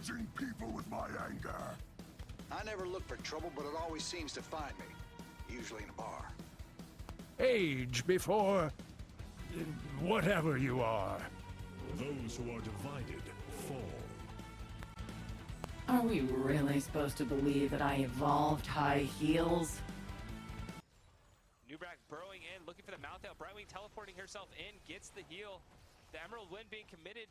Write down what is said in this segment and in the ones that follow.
damaging people with my anger. I never look for trouble, but it always seems to find me. Usually in a bar. Age before whatever you are. Those who are divided fall. Are we really supposed to believe that I evolved high heels? Nubrak burrowing in, looking for the mount out. Brightwing teleporting herself in, gets the heal. The Emerald Wind being committed,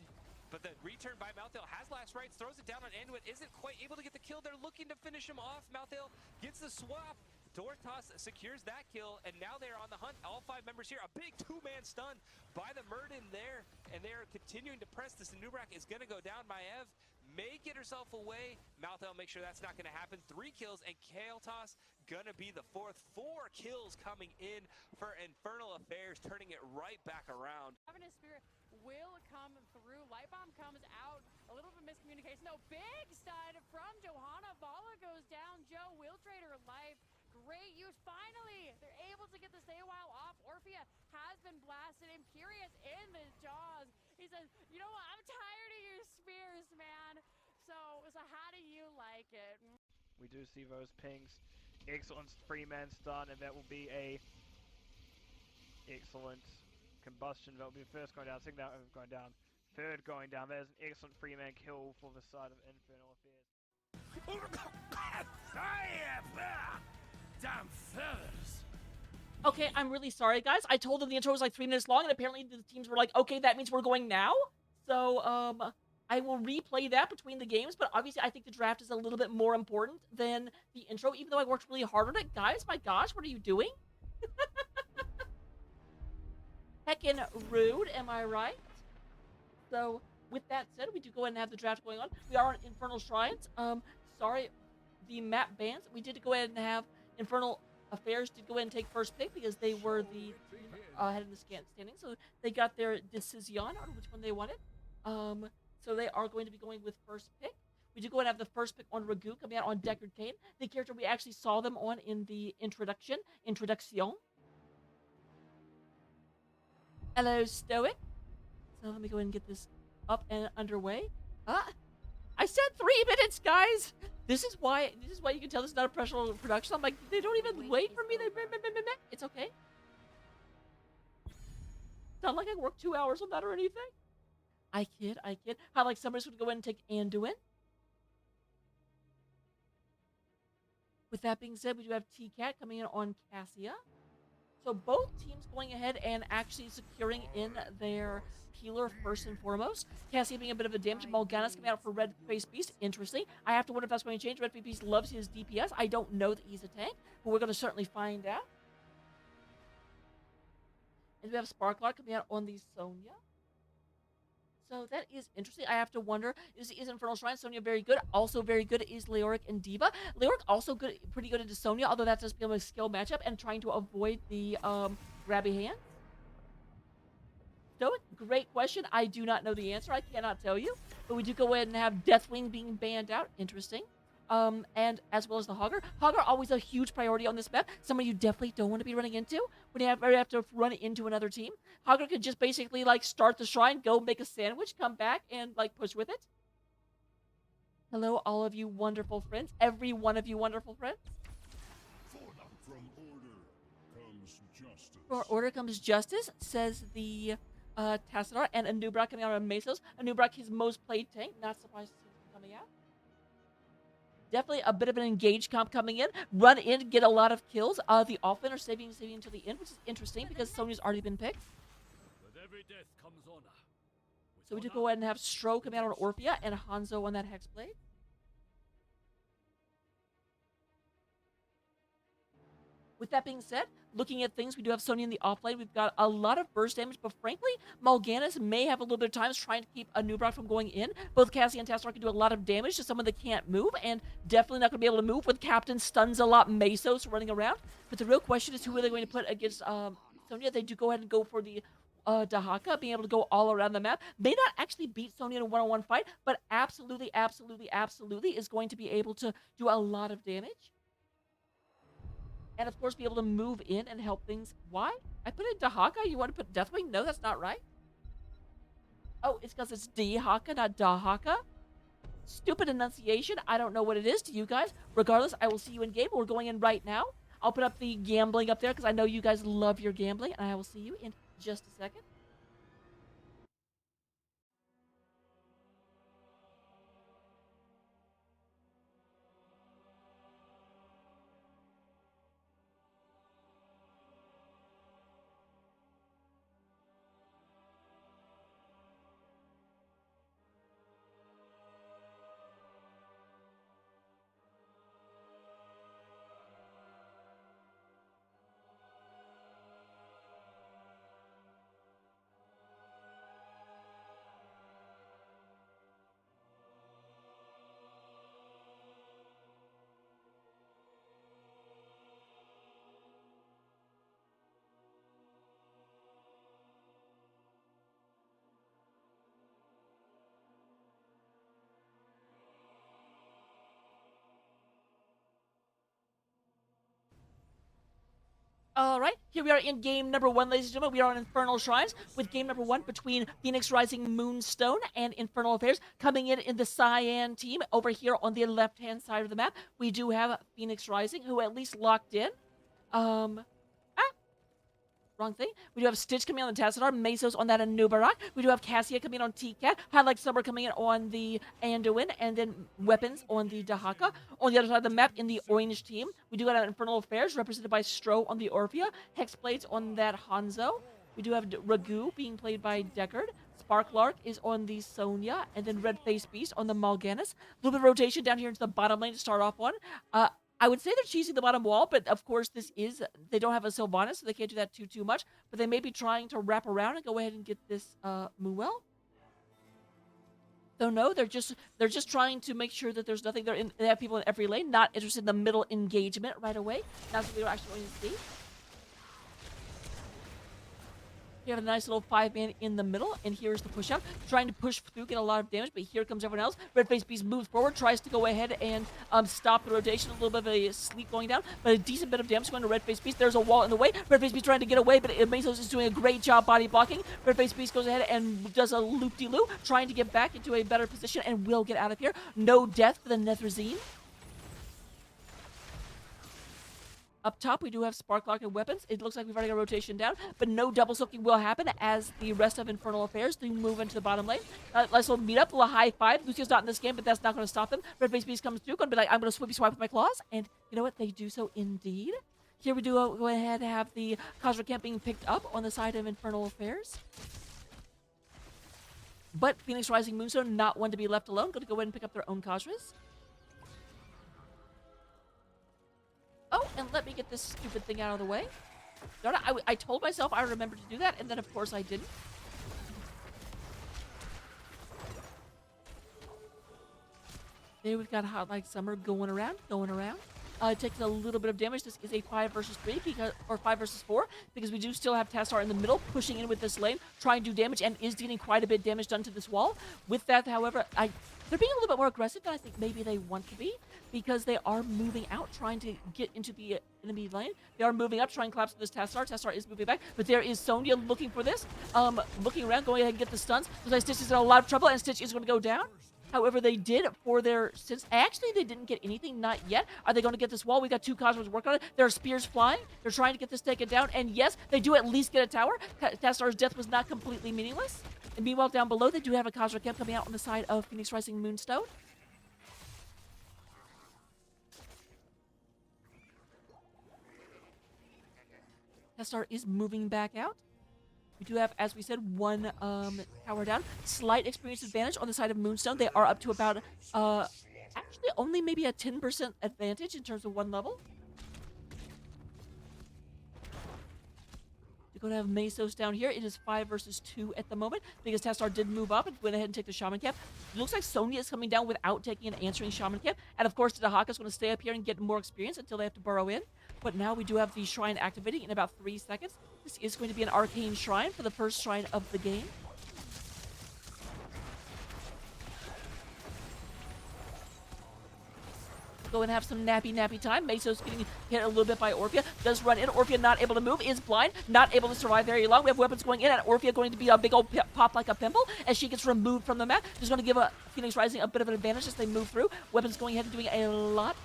but the return by Malthael has last rights, throws it down on Anduin, isn't quite able to get the kill. They're looking to finish him off. Malthael gets the swap. Dortos secures that kill, and now they're on the hunt. All 5 members here. A big 2-man stun by the Murden there, and they're continuing to press this. Nubrak is going to go down. Maev may get herself away. Malthael make sure that's not going to happen. 3 kills, and Kael'thas gonna be the 4th. 4 kills coming in for Infernal Affairs, turning it right back around. Covenant Spirit will come through. Light Bomb comes out. A little bit of miscommunication. No, big stun from Johanna. Vala goes down. Joe will trade her life. Great use. Finally, they're able to get the stay a while off. Orphea has been blasted. Imperious in the jaws. He says, you know what? I'm tired of your spears, man. So how do you like it? We do see those pings. Excellent 3-man stun, and that will be a excellent combustion. That will be the first going down, second going down, third going down. There's an excellent 3-man kill for the side of Infernal Affairs. Damn feathers. Okay, I'm really sorry, guys. I told them the intro was like 3 minutes long, and apparently the teams were like, okay, that means we're going now. So, I will replay that between the games, but obviously I think the draft is a little bit more important than the intro, even though I worked really hard on it. Guys, my gosh, what are you doing? Heckin' rude, am I right? So, with that said, we do go ahead and have the draft going on. We are on Infernal Shrines. Sorry, the map bans. We did go ahead and have Infernal Affairs did go ahead and take first pick because they were the team head in the standing. So they got their decision on which one they wanted. So they are going to be going with first pick. We do go ahead and have the first pick on Ragu coming out on Deckard Cain, the character we actually saw them on in the introduction. Hello, Stoic. So let me go ahead and get this up and underway. I said 3 minutes, guys. This is why you can tell this is not a professional production. I'm like, they don't even wait for me. It's okay. Not like I worked 2 hours on that or anything. I kid. How like somebody's gonna go in and take Anduin. With that being said, we do have T-Cat coming in on Cassia. So both teams going ahead and actually securing in their healer first and foremost. Cassia being a bit of a damage. Morgana's coming out for Red Face Beast. Interesting. I have to wonder if that's going to change. Red Face Beast loves his DPS. I don't know that he's a tank, but we're going to certainly find out. And we have Sparklar coming out on the Sonya. So that is interesting. I have to wonder, is Infernal Shrine Sonya very good? Also very good is Leoric and Diva. Leoric also good, pretty good into Sonya, although that's just become a skill matchup and trying to avoid the grabby hands. Stoic, great question. I do not know the answer. I cannot tell you. But we do go ahead and have Deathwing being banned out. Interesting. And as well as the Hogger. Hogger always a huge priority on this map. Somebody you definitely don't want to be running into when you have to run into another team. Hogger could just basically like start the shrine, go make a sandwich, come back, and like push with it. Hello, all of you wonderful friends. Every one of you wonderful friends. For order comes justice, says the Tassadar, and Anubrak coming out on Mesos. Anubrak, his most played tank. Not surprised to see him coming out. Definitely a bit of an engaged comp coming in. Run in, get a lot of kills. The offlane are saving until the end, which is interesting because Sonya's already been picked. With every death comes honor. So we do go ahead and have Stro come out on Orphea and Hanzo on that Hexblade. With that being said, looking at things, we do have Sonya in the offlane. We've got a lot of burst damage, but frankly, Morgana's may have a little bit of time trying to keep Anubrak from going in. Both Cassie and Tassadar can do a lot of damage to someone that can't move, and definitely not going to be able to move with Captain Stuns a lot Mesos running around. But the real question is who are they going to put against Sonya? They do go ahead and go for the Dahaka, being able to go all around the map. May not actually beat Sonya in a one-on-one fight, but absolutely is going to be able to do a lot of damage. And, of course, be able to move in and help things. Why? I put in Dahaka? You want to put Deathwing? No, that's not right. Oh, it's because it's Dahaka, not Dahaka? stupid enunciation. I don't know what it is to you guys. Regardless, I will see you in game. We're going in right now. I'll put up the gambling up there because I know you guys love your gambling, and I will see you in just a second. All right, here we are in game number 1, ladies and gentlemen. We are on Infernal Shrines with game number 1 between Phoenix Rising Moonstone and Infernal Affairs. Coming in the Cyan team over here on the left-hand side of the map, we do have Phoenix Rising, who at least locked in. Wrong thing. We do have Stitch coming on the Tassadar, Mesos on that Anubarak. We do have Cassia coming in on T-Cat, Highlight Summer coming in on the Anduin, and then Weapons on the Dahaka. On the other side of the map, in the orange team, we do have Infernal Affairs, represented by Stro on the Orphea, Hexblades on that Hanzo. We do have Ragu being played by Deckard. Sparklark is on the Sonya, and then Red Face Beast on the Mal'Ganis. A little bit of rotation down here into the bottom lane to start off on. I would say they're cheesing the bottom wall, but of course they don't have a Sylvanas, so they can't do that too much. But they may be trying to wrap around and go ahead and get this Moonwell. So no, they're just trying to make sure that there's nothing. They have people in every lane, not interested in the middle engagement right away. That's what we're actually going to see. You have a nice little 5-man in the middle, and here's the push out. Trying to push through, get a lot of damage, but here comes everyone else. Red Face Beast moves forward, tries to go ahead and stop the rotation. A little bit of a sleep going down, but a decent bit of damage going to Red Face Beast. There's a wall in the way. Red Face Beast trying to get away, but Mesos is doing a great job body blocking. Red Face Beast goes ahead and does a loop-de-loop, trying to get back into a better position, and will get out of here. No death for the Nethrezine. Up top, we do have Sparklark and Weapons. It looks like we've already got a rotation down, but no double soaking will happen as the rest of Infernal Affairs do move into the bottom lane. Let's all meet up, a little high five. Lucio's not in this game, but that's not going to stop them. Red Face Beast comes through, going to be like, I'm going to swipe with my claws, and you know what? They do so indeed. Here we do go ahead and have the Khazra camp being picked up on the side of Infernal Affairs. But Phoenix Rising Moonstone, not one to be left alone. Going to go ahead and pick up their own Khazras. Oh, and let me get this stupid thing out of the way. Darn it, I told myself I remembered to do that, and then of course I didn't. There we've got Highlight Summer going around. Taking a little bit of damage. This is a 5 versus 3, or 5 versus 4, because we do still have Tassadar in the middle, pushing in with this lane, trying to do damage, and is dealing quite a bit of damage done to this wall. With that, however, they're being a little bit more aggressive than I think maybe they want to be, because they are moving out, trying to get into the enemy lane. They are moving up, trying to collapse this Tassadar. Tassadar is moving back, but there is Sonya looking for this. Looking around, going ahead and get the stuns. Looks like Stitch is in a lot of trouble, and Stitch is going to go down. However, they did for their since actually they didn't get anything, not yet. Are they going to get this wall? We got 2 Cosmos working on it. There are spears flying. They're trying to get this taken down, and yes, they do at least get a tower. Tassadar's death was not completely meaningless. And meanwhile, down below, they do have a Khazra camp coming out on the side of Phoenix Rising Moonstone. Tassadar is moving back out. We do have, as we said, 1 tower down. Slight experience advantage on the side of Moonstone. They are up to about, actually only maybe a 10% advantage in terms of 1 level. We're going to have Mesos down here. It is 5 versus 2 at the moment, because Tassadar did move up and went ahead and take the Shaman camp. It looks like Sonya is coming down without taking an answering Shaman camp. And of course, Dahaka is going to stay up here and get more experience until they have to burrow in. But now we do have the shrine activating in about 3 seconds. This is going to be an arcane shrine for the first shrine of the game. Go and have some nappy time. Mesos getting hit a little bit by Orphea. Does run in. Orphea not able to move. Is blind. Not able to survive very long. We have weapons going in, and Orphea going to be a big old pop like a pimple as she gets removed from the map. Just going to give a Phoenix Rising a bit of an advantage as they move through. Weapons going ahead and doing a lot.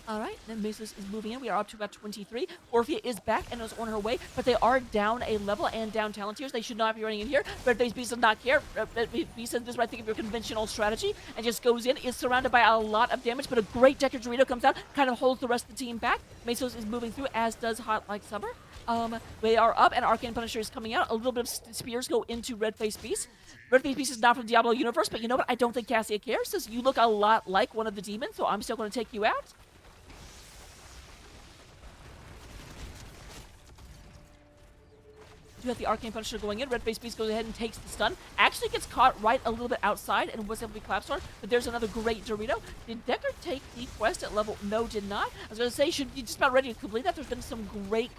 All right, then Mesos is moving in. We are up to about 23. Orphea is back and is on her way, but they are down a level and down talent tiers. They should not be running in here. Red Face Beast does not care. Red Face Beast says this is what I think of your conventional strategy and just goes in, is surrounded by a lot of damage, but a great Decker Dorito comes out, kind of holds the rest of the team back. Mesos is moving through, as does Hot Like Summer. They are up, and Arcane Punisher is coming out. A little bit of spears go into Red Face Beast. Red Face Beast is not from the Diablo universe, but you know what? I don't think Cassia cares. Says you look a lot like one of the demons, so I'm still going to take you out. You have the Arcane Punisher going in. Red Face Beast goes ahead and takes the stun. Actually gets caught right a little bit outside and was able to be collapsed on. But there's another great Dorito. Did Decker take the quest at level? No, did not. I was going to say, should be just about ready to complete that. There's been some great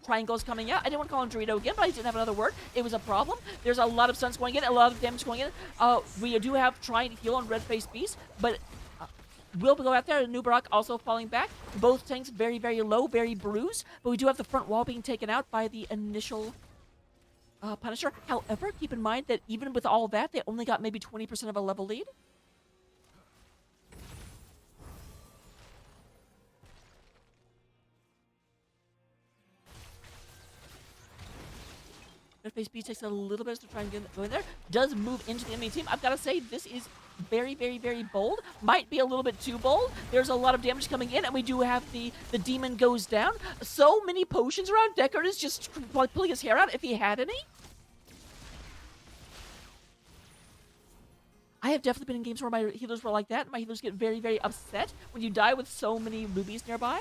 triangles coming out. I didn't want to call him Dorito again, but I didn't have another word. It was a problem. There's a lot of stuns going in, a lot of damage going in. We do have trying to heal on Red Face Beast, but will go out there. Nubarak also falling back. Both tanks very, very low, very bruised. But we do have the front wall being taken out by the initial Punisher. However, keep in mind that even with all that, they only got maybe 20% of a level lead. Red Face Beast takes a little bit to try and go in there. Does move into the enemy team. I've got to say, this is very, very, very bold. Might be a little bit too bold. There's a lot of damage coming in, and we do have the demon goes down. So many potions around. Deckard is just like pulling his hair out if he had any. I have definitely been in games where my healers were like that. My healers get very, very upset when you die with so many rubies nearby.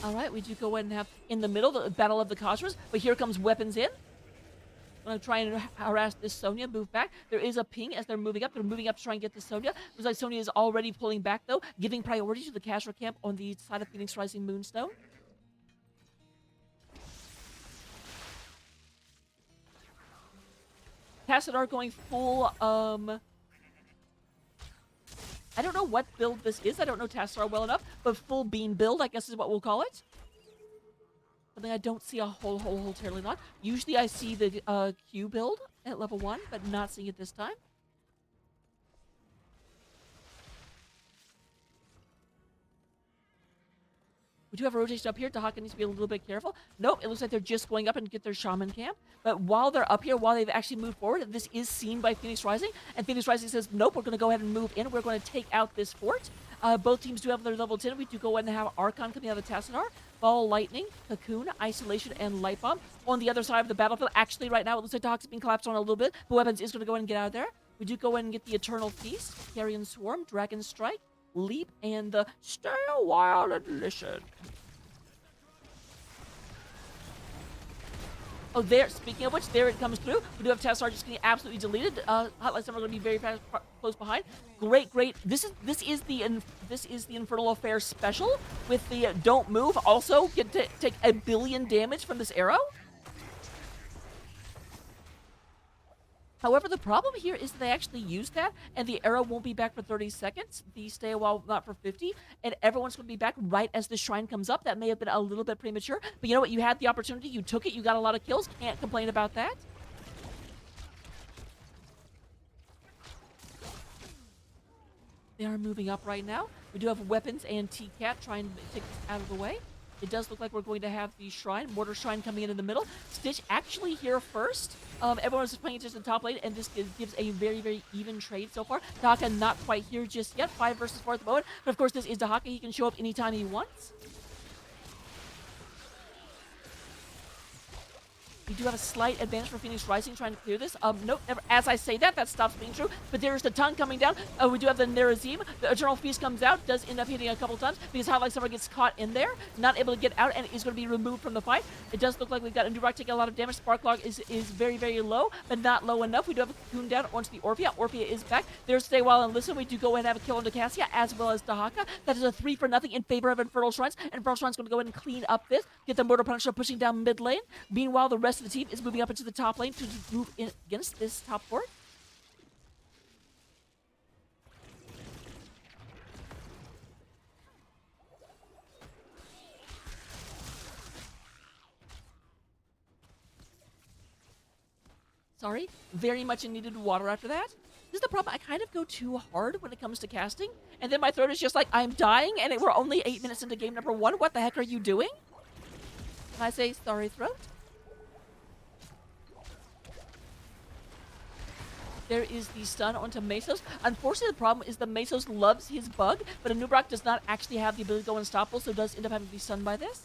All right, we do go ahead and have in the middle the Battle of the Cosmos, but here comes weapons in. I'm going to try and harass this Sonya, move back. There is a ping as they're moving up. They're moving up to try and get the Sonya. Looks like Sonya is already pulling back, though, giving priority to the Cashra camp on the side of Phoenix Rising Moonstone. Tassadar going full, I don't know what build this is. I don't know Tassadar well enough, but full beam build, I guess is what we'll call it. Something I don't see a whole terribly lot. Usually I see the Q build at level 1, but not seeing it this time. We do have a rotation up here. Dahaka needs to be a little bit careful. Nope, it looks like they're just going up and get their Shaman camp. But while they're up here, while they've actually moved forward, this is seen by Phoenix Rising. And Phoenix Rising says, nope, we're going to go ahead and move in. We're going to take out this fort. Both teams do have their level 10. We do go ahead and have Archon coming out of Tassadar. Ball, Lightning, Cocoon, Isolation, and Light Bomb. On the other side of the battlefield, actually right now, it looks like Dahaka's being collapsed on a little bit. But Weapons is going to go ahead and get out of there. We do go ahead and get the Eternal Feast, Carrion Swarm, Dragon Strike, Leap, and the Stay a While and Listen. Oh, there. Speaking of which, there it comes through. We do have Tassadar just getting absolutely deleted. Hotline Summer going to be very fast, close behind. Great. This is the Infernal Affair special with the don't move. Also, get to take 1 billion damage from this arrow. However, the problem here is that they actually use that, and the arrow won't be back for 30 seconds. The stay a while not for 50, and everyone's going to be back right as the shrine comes up. That may have been a little bit premature, but you know what? You had the opportunity. You took it. You got a lot of kills. Can't complain about that. They are moving up right now. We do have Weapons and T-Cat trying to take this out of the way. It does look like we're going to have the Shrine, Mortar Shrine coming in the middle. Stitch actually here first. Everyone's playing just in top lane, and this gives a very, very even trade so far. Dahaka not quite here just yet. 5 versus 4 at the moment. But of course, this is Dahaka. He can show up anytime he wants. We do have a slight advantage for Phoenix Rising trying to clear this. Nope, never. As I say that stops being true. But there's the tongue coming down. We do have the Nerazim. The Eternal Feast comes out, does end up hitting a couple times because Highlight Summer gets caught in there, not able to get out, and is going to be removed from the fight. It does look like we've got Nubrak taking a lot of damage. Sparklog is very, very low, but not low enough. We do have a Cocoon down onto the Orphea. Orphea is back. There's Stay While and Listen. We do go ahead and have a kill on Cassia as well as Dahaka. That is a 3 for nothing in favor of Infernal Shrines. And Infernal Shrines going to go ahead and clean up this, get the Mortal Punisher pushing down mid lane. Meanwhile, the rest of the team is moving up into the top lane to move in against this top fort. Sorry, very much needed water after that. This is the problem. I kind of go too hard when it comes to casting, and then my throat is just like, I'm dying, and we're only 8 minutes into game number 1. What the heck are you doing? Can I say sorry, throat? There is the stun onto Mesos. Unfortunately, the problem is the Mesos loves his bug, but Anubrak does not actually have the ability to go unstoppable, so does end up having to be stunned by this.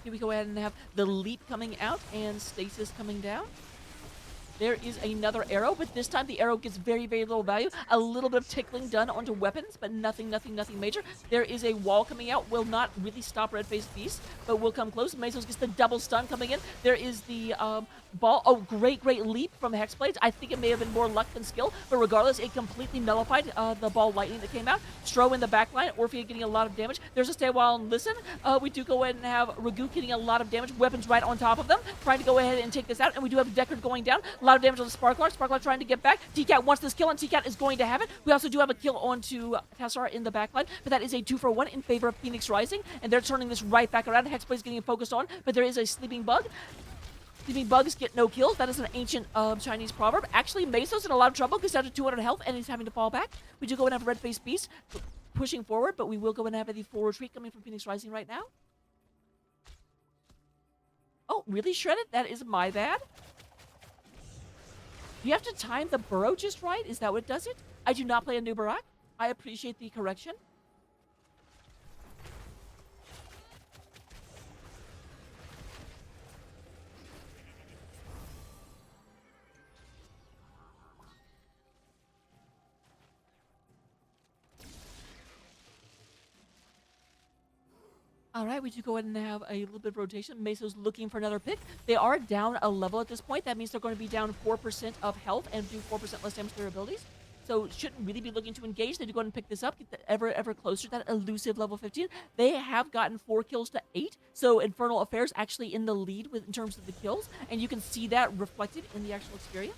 Here we go ahead and have the leap coming out and stasis coming down. There is another arrow, but this time the arrow gets very, very little value. A little bit of tickling done onto weapons, but nothing major. There is a wall coming out. Will not really stop Red-Faced Beast, but will come close. Mesos gets the double stun coming in. There is the ball. Oh, great leap from Hexblades. I think it may have been more luck than skill, but regardless, it completely nullified the ball lightning that came out. Stro in the back line. Orphea getting a lot of damage. There's a Stay While and Listen. We do go ahead and have Ragu getting a lot of damage. Weapons right on top of them. Trying to go ahead and take this out, and we do have Deckard going down. A lot of damage on the Sparklar. Sparklar trying to get back. TCAT wants this kill, and TCAT is going to have it. We also do have a kill onto Tassar in the back line, but that is a 2 for 1 in favor of Phoenix Rising, and they're turning this right back around. Hexblade's getting focused on, but there is a Sleeping Bug. Sleeping bugs get no kills. That is an ancient Chinese proverb. Actually, Mesos in a lot of trouble because down to 200 health and he's having to fall back. We do go and have a Red-Faced Beast pushing forward, but we will go and have a full retreat coming from Phoenix Rising right now. Oh, really, Shredded? That is my bad. You have to time the burrow just right? Is that what does it? I do not play a new Barak. I appreciate the correction. All right, we do go ahead and have a little bit of rotation. Meso's looking for another pick. They are down a level at this point. That means they're going to be down 4% of health and do 4% less damage to their abilities. So shouldn't really be looking to engage. They do go ahead and pick this up, get the ever closer to that elusive level 15. They have gotten 4 kills to 8. So Infernal Affairs actually in the lead in terms of the kills. And you can see that reflected in the actual experience.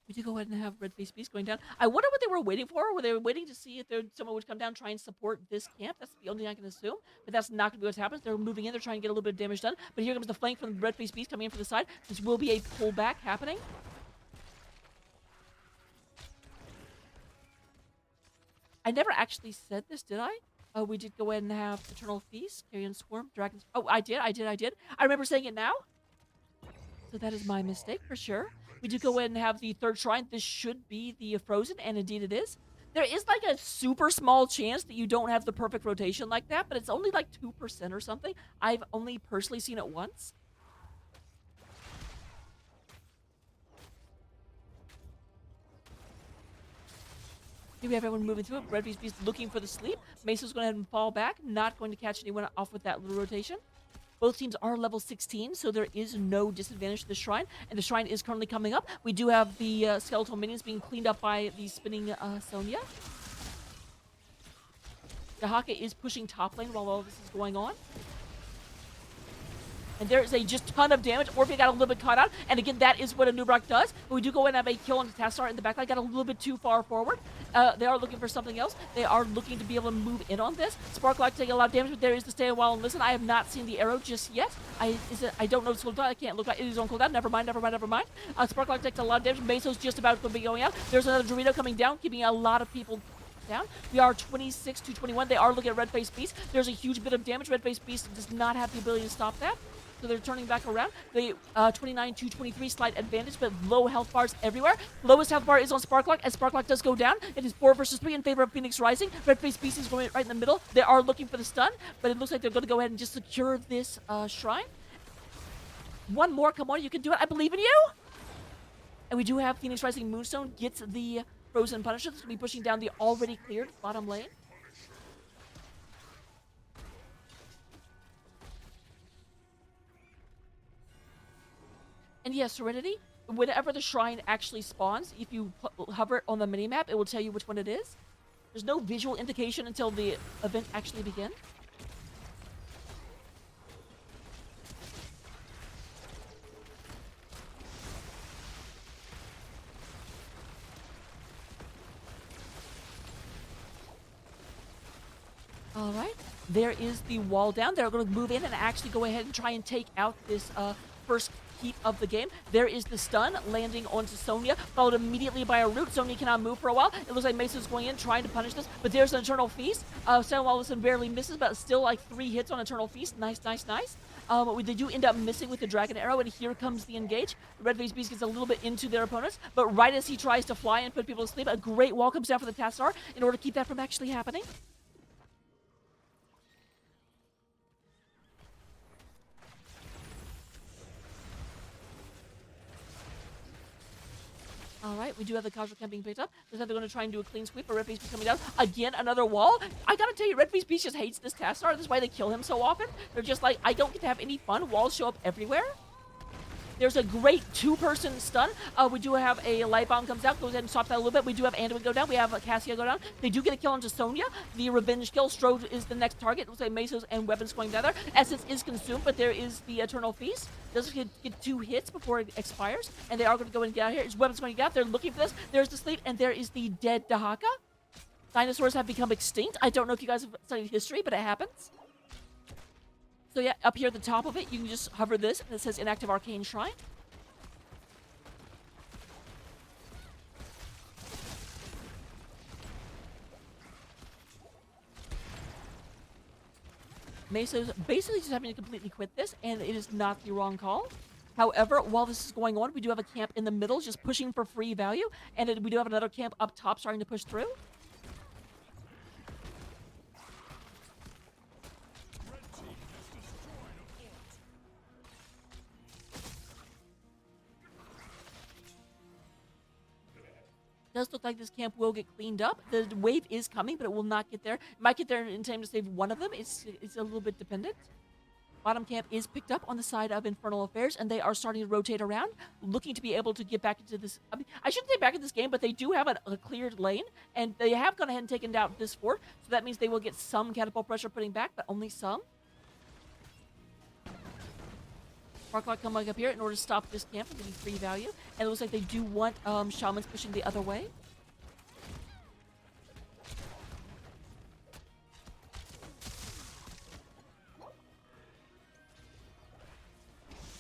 We do go ahead and have Red-Faced Beast going down. I wonder what they were waiting for. Were they waiting to see if someone would come down and try and support this camp? That's the only thing I can assume. But that's not going to be what happens. They're moving in. They're trying to get a little bit of damage done. But here comes the flank from the Red-Faced Beast coming in from the side. This will be a pullback happening. I never actually said this, did I? We did go ahead and have Eternal Feast, Carrion Swarm, Dragons. Oh, I did. I remember saying it now. So that is my mistake for sure. We do go ahead and have the third shrine. This should be the Frozen, and indeed it is. There is like a super small chance that you don't have the perfect rotation like that, but it's only like 2% or something. I've only personally seen it once. Here we have everyone moving through it. Red-Faced Beast looking for the sleep. Meso's going to have him fall back. Not going to catch anyone off with that little rotation. Both teams are level 16, so there is no disadvantage to the shrine, and the shrine is currently coming up. We do have the skeletal minions being cleaned up by the spinning Sonya. Dahaka is pushing top lane while all this is going on. And there is a just ton of damage. Orphea got a little bit caught out. And again, that is what a Nubrak does. But we do go and have a kill on Tassar in the backline. Got a little bit too far forward. They are looking for something else. They are looking to be able to move in on this. Sparklock taking a lot of damage, but there is to stay a while and listen. I have not seen the arrow just yet. I don't know if it's cooldown. I can't look like it is on cooldown. Never mind. Sparklock takes a lot of damage. Meso's just about to be going out. There's another Dorito coming down, keeping a lot of people down. We are 26 to 21. They are looking at Red Face Beast. There's a huge bit of damage. Red Face Beast does not have the ability to stop that. So they're turning back around. They 29 to 23, slight advantage, but low health bars everywhere. Lowest health bar is on Sparklock, as Sparklock does go down. It is 4 versus 3 in favor of Phoenix Rising. Red Face Beast is going right in the middle. They are looking for the stun, but it looks like they're going to go ahead and just secure this shrine. One more, come on, you can do it. I believe in you. And we do have Phoenix Rising Moonstone gets the Frozen Punisher. This is going to be pushing down the already cleared bottom lane. And yes, Serenity, whenever the shrine actually spawns, if you hover it on the minimap, it will tell you which one it is. There's no visual indication until the event actually begins. All right, there is the wall down. They're going to move in and actually go ahead and try and take out this first heat of the game. There is the stun landing onto Sonya, followed immediately by a root. Sonya cannot move for a while. It looks like Mesa's going in, trying to punish this, but there's an Eternal Feast. Sam Wallison barely misses, but still like 3 hits on Eternal Feast. Nice, nice, nice. They do end up missing with the Dragon Arrow, and here comes the engage. Red Face Beast gets a little bit into their opponents, but right as he tries to fly and put people to sleep, a great wall comes down for the Tassadar in order to keep that from actually happening. All right, we do have the casual camp being picked up. Looks like they're going to try and do a clean sweep, but Red Face Beast coming down. Again, another wall. I gotta tell you, Red Face Beast just hates this Tassadar. This is why they kill him so often. They're just like, I don't get to have any fun. Walls show up everywhere. There's a great 2-person stun. We do have a Light Bomb comes out, goes ahead and stops that a little bit. We do have Anduin go down. We have Cassia go down. They do get a kill onto Sonya. The revenge kill. Strode is the next target. Looks like Mesos and weapons going down there. Essence is consumed, but there is the Eternal Feast. Does get 2 hits before it expires, and they are going to go and get out here. His weapons going to get out. They're looking for this. There's the sleep, and there is the dead Dahaka. Dinosaurs have become extinct. I don't know if you guys have studied history, but it happens. So yeah, up here at the top of it, you can just hover this, and it says Inactive Arcane Shrine. Meso's basically just having to completely quit this, and it is not the wrong call. However, while this is going on, we do have a camp in the middle just pushing for free value, and we do have another camp up top starting to push through. Does look like this camp will get cleaned up. The wave is coming, but it will not get there. It might get there in time to save one of them. It's a little bit dependent. Bottom camp is picked up on the side of Infernal Affairs, and they are starting to rotate around, looking to be able to get back into this. I mean, I shouldn't say back in this game, but they do have a cleared lane, and they have gone ahead and taken down this fort, so that means they will get some catapult pressure putting back, but only some. Sparklock come back up here in order to stop this camp from getting free value. And it looks like they do want Shamans pushing the other way.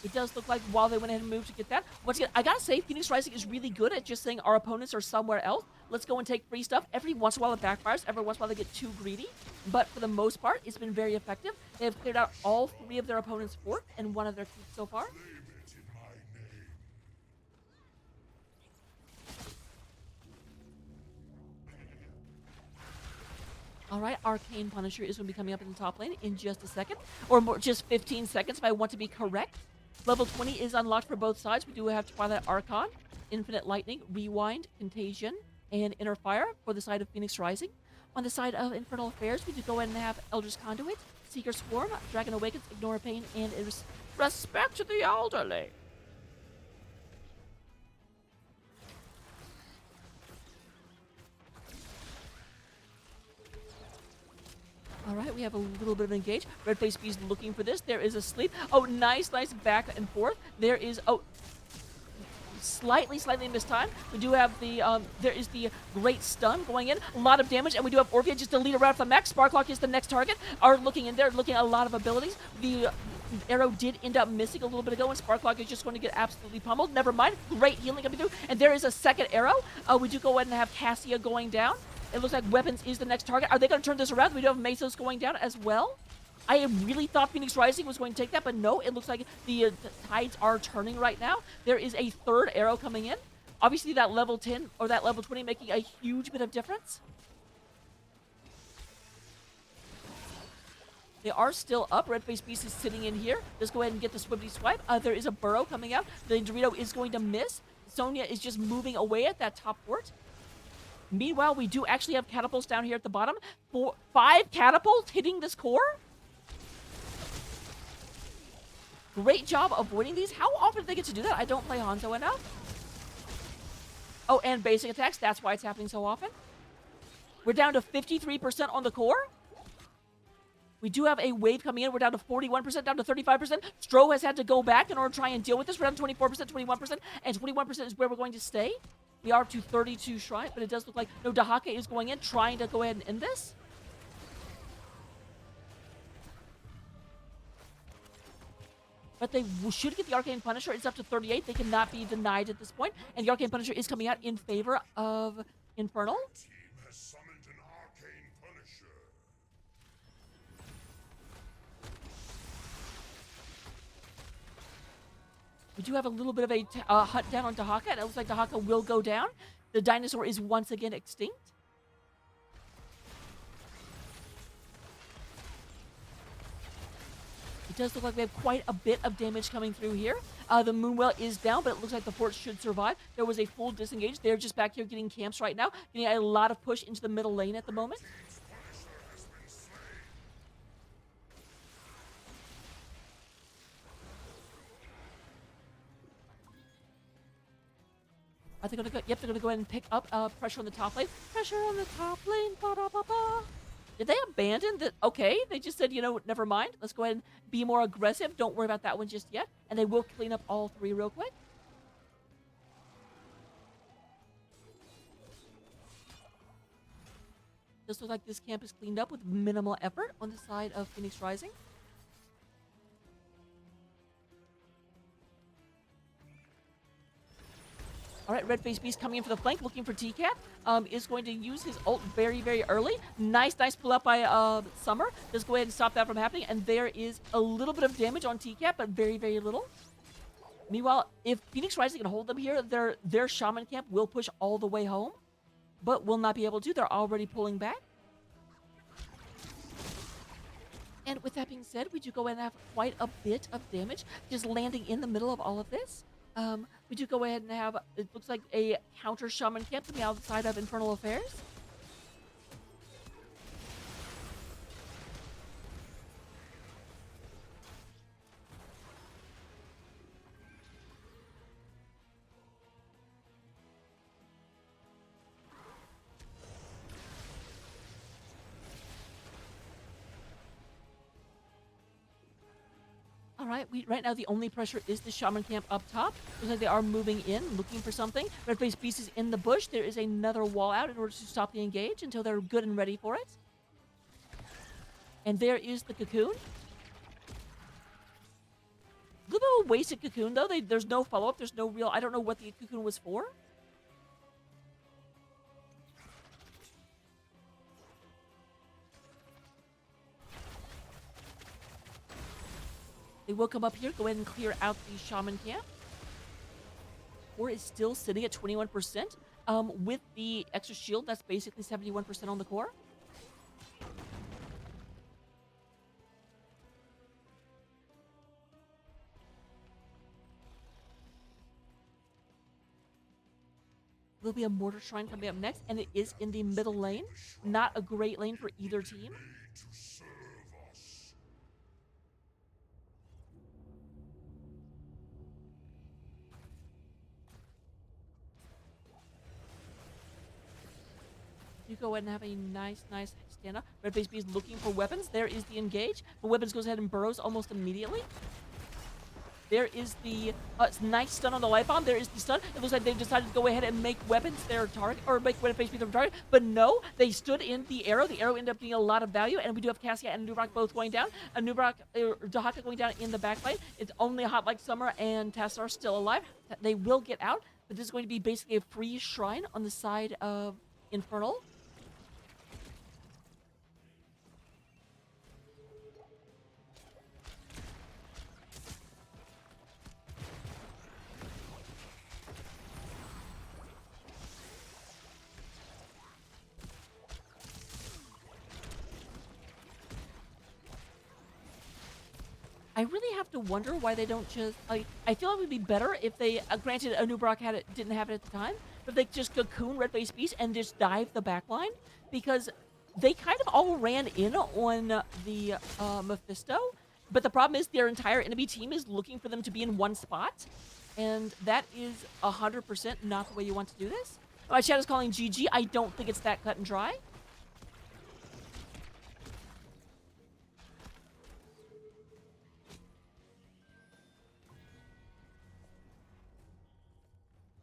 It does look like while they went ahead and moved to get that. Once again, I gotta say, Phoenix Rising is really good at just saying our opponents are somewhere else. Let's go and take free stuff. Every once in a while it backfires. Every once in a while they get too greedy. But for the most part, it's been very effective. They have cleared out all 3 of their opponents' fort and 1 of their keeps so far. All right, Arcane Punisher is going to be coming up in the top lane in just a second. Or more, just 15 seconds if I want to be correct. Level 20 is unlocked for both sides. We do have Twilight Archon, Infinite Lightning, Rewind, Contagion, and Inner Fire for the side of Phoenix Rising. On the side of Infernal Affairs, we do go ahead and have Eldritch Conduit, Seeker Swarm, Dragon Awakens, Ignore Pain, and Respect to the Elderly. All right, we have a little bit of engage. Red Face Beast looking for this. There is a sleep. Oh, nice back and forth. There is, slightly missed time. We do have the, there is the great stun going in. A lot of damage, and we do have Orphea just to lead around the mech. Sparklock is the next target. Are looking in there, looking at a lot of abilities. The arrow did end up missing a little bit ago, and Sparklock is just going to get absolutely pummeled. Never mind. Great healing coming through. And there is a second arrow. We do go ahead and have Cassia going down. It looks like Weapons is the next target. Are they going to turn this around? We do have Mesos going down as well. I really thought Phoenix Rising was going to take that, but no. It looks like the tides are turning right now. There is a third arrow coming in. Obviously, that level 10 or that level 20 making a huge bit of difference. They are still up. Red-Faced Beast is sitting in here. Let's go ahead and get the Swibbity Swipe. There is a burrow coming out. The Dorito is going to miss. Sonya is just moving away at that top port. Meanwhile, we do actually have catapults down here at the bottom. 5 catapults hitting this core. Great job avoiding these. How often do they get to do that? I don't play Hanzo enough. Oh, and basic attacks. That's why it's happening so often. We're down to 53% on the core. We do have a wave coming in. We're down to 41%, down to 35%. Stro has had to go back in order to try and deal with this. We're down to 24%, 21%, and 21% is where we're going to stay. We are up to 32 shrines, but it does look like, no, Dahaka is going in, trying to go ahead and end this. But they should get the Arcane Punisher. It's up to 38. They cannot be denied at this point. And the Arcane Punisher is coming out in favor of Infernal. Team has summoned an arcane punisher. We do have a little bit of a hunt down on Dahaka, and it looks like Dahaka will go down. The dinosaur is once again extinct. It does look like we have quite a bit of damage coming through here. The Moonwell is down, but it looks like the fort should survive. There was a full disengage. They're just back here getting camps right now, getting a lot of push into the middle lane at the moment. Are they gonna go? Yep, they're gonna go ahead and pick up pressure on the top lane. Pressure on the top lane. Ba-da-ba-ba. Did they abandon the? Okay, they just said, you know, never mind. Let's go ahead and be more aggressive. Don't worry about that one just yet. And they will clean up all 3 real quick. This looks like this camp is cleaned up with minimal effort on the side of Phoenix Rising. All right, Red-Faced Beast coming in for the flank, looking for TCAT. Is going to use his ult very, very early. Nice pull out by Summer. Just go ahead and stop that from happening. And there is a little bit of damage on TCAT, but very, very little. Meanwhile, if Phoenix Rising can hold them here, their Shaman camp will push all the way home, but will not be able to. They're already pulling back. And with that being said, we do go ahead and have quite a bit of damage just landing in the middle of all of this. We do go ahead and have, it looks like a counter Shaman camp coming outside of Infernal Affairs. All right, right now the only pressure is the Shaman camp up top. Looks like they are moving in, looking for something. Red-Faced Beast is in the bush. There is another wall out in order to stop the engage until they're good and ready for it. And there is the cocoon. A little bit of a wasted cocoon, though. There's no follow-up. There's no real... I don't know what the cocoon was for. They will come up here, go ahead and clear out the Shaman camp. Core is still sitting at 21%. With the extra shield, that's basically 71% on the core. There'll be a Mortar Shrine coming up next, and it is in the middle lane. Not a great lane for either team. You go ahead and have a nice stand up. Red-Faced Beast looking for weapons. There is the engage. The weapons goes ahead and burrows almost immediately. There is the nice stun on the light bomb. There is the stun. It looks like they've decided to go ahead and make weapons their target, or make Red-Faced Beast their target. But no, they stood in the arrow. The arrow ended up being a lot of value, and we do have Cassia and Nubrak both going down. Dahaka going down in the back lane. It's only Hot Like Summer and Tassar still alive. They will get out, but this is going to be basically a free shrine on the side of Infernal. I really have to wonder why they don't just like. I feel like it would be better if they, granted, Anubrock didn't have it at the time, but they just cocoon Red Face Beast and just dive the backline because they kind of all ran in on the Mephisto. But the problem is their entire enemy team is looking for them to be in one spot, and that is 100% not the way you want to do this. My chat is calling GG. I don't think it's that cut and dry.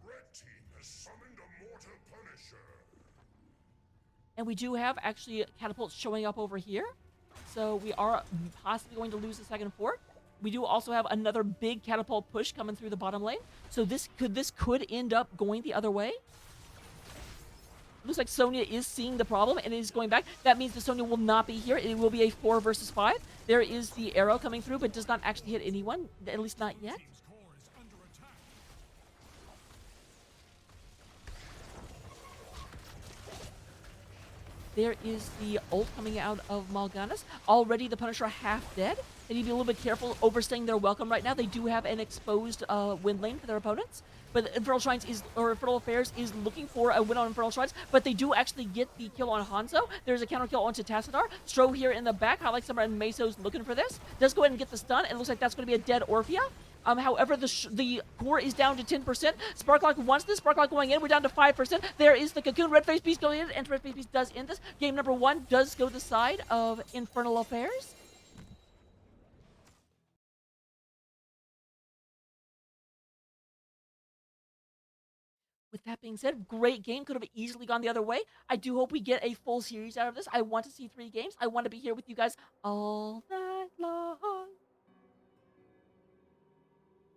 Red team has summoned a mortal punisher. And we do have actually catapults showing up over here. So we are possibly going to lose the second fort. We do also have another big catapult push coming through the bottom lane. So this could end up going the other way. Looks like Sonya is seeing the problem and is going back. That means that Sonya will not be here. It will be a 4 versus 5. There is the arrow coming through, but does not actually hit anyone, at least not yet. There is the ult coming out of Mal'Ganis. Already the Punisher half dead. They need to be a little bit careful overstaying their welcome right now. They do have an exposed wind lane for their opponents. But Infernal Affairs is looking for a win on Infernal Shrines, but they do actually get the kill on Hanzo. There's a counter kill onto Tassadar. Stro here in the back. Highlight Summer and Meso's looking for this. Does go ahead and get the stun, and it looks like that's going to be a dead Orphea. However, the core is down to 10%. Sparklock wants this. Sparklock going in. We're down to 5%. There is the Cocoon. Red Face Beast going in, and Red Face Beast does end this. Game number 1 does go to the side of Infernal Affairs. With that being said, great game. Could have easily gone the other way. I do hope we get a full series out of this. I want to see 3 games. I want to be here with you guys all night long.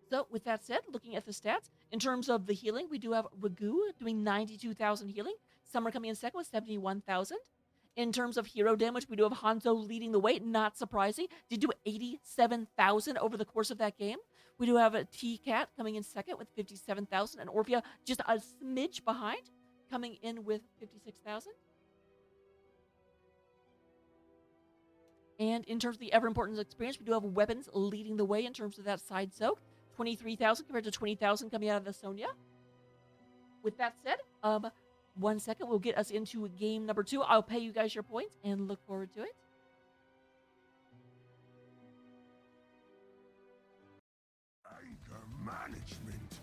So, with that said, looking at the stats, in terms of the healing, we do have Ragu doing 92,000 healing. Summer coming in second with 71,000. In terms of hero damage, we do have Hanzo leading the way, not surprising. Did do 87,000 over the course of that game. We do have a T-Cat coming in second with 57,000, and Orphea just a smidge behind, coming in with 56,000. And in terms of the ever-important experience, we do have weapons leading the way in terms of that side soak. 23,000 compared to 20,000 coming out of the Sonya. With that said, 1 second, we'll get us into game number 2. I'll pay you guys your points and look forward to it. Anger management.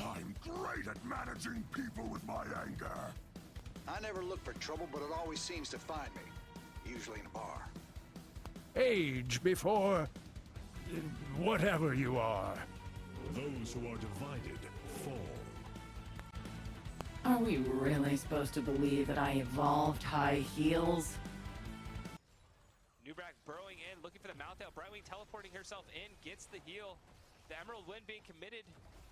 I'm great at managing people with my anger. I never look for trouble, but it always seems to find me. Usually in a bar. Age before whatever you are. Those who are divided fall. Are we really supposed to believe that I evolved high heels? Nubrak burrowing in, looking for the mouth out. Brightwing teleporting herself in, gets the heal. The Emerald Wind being committed,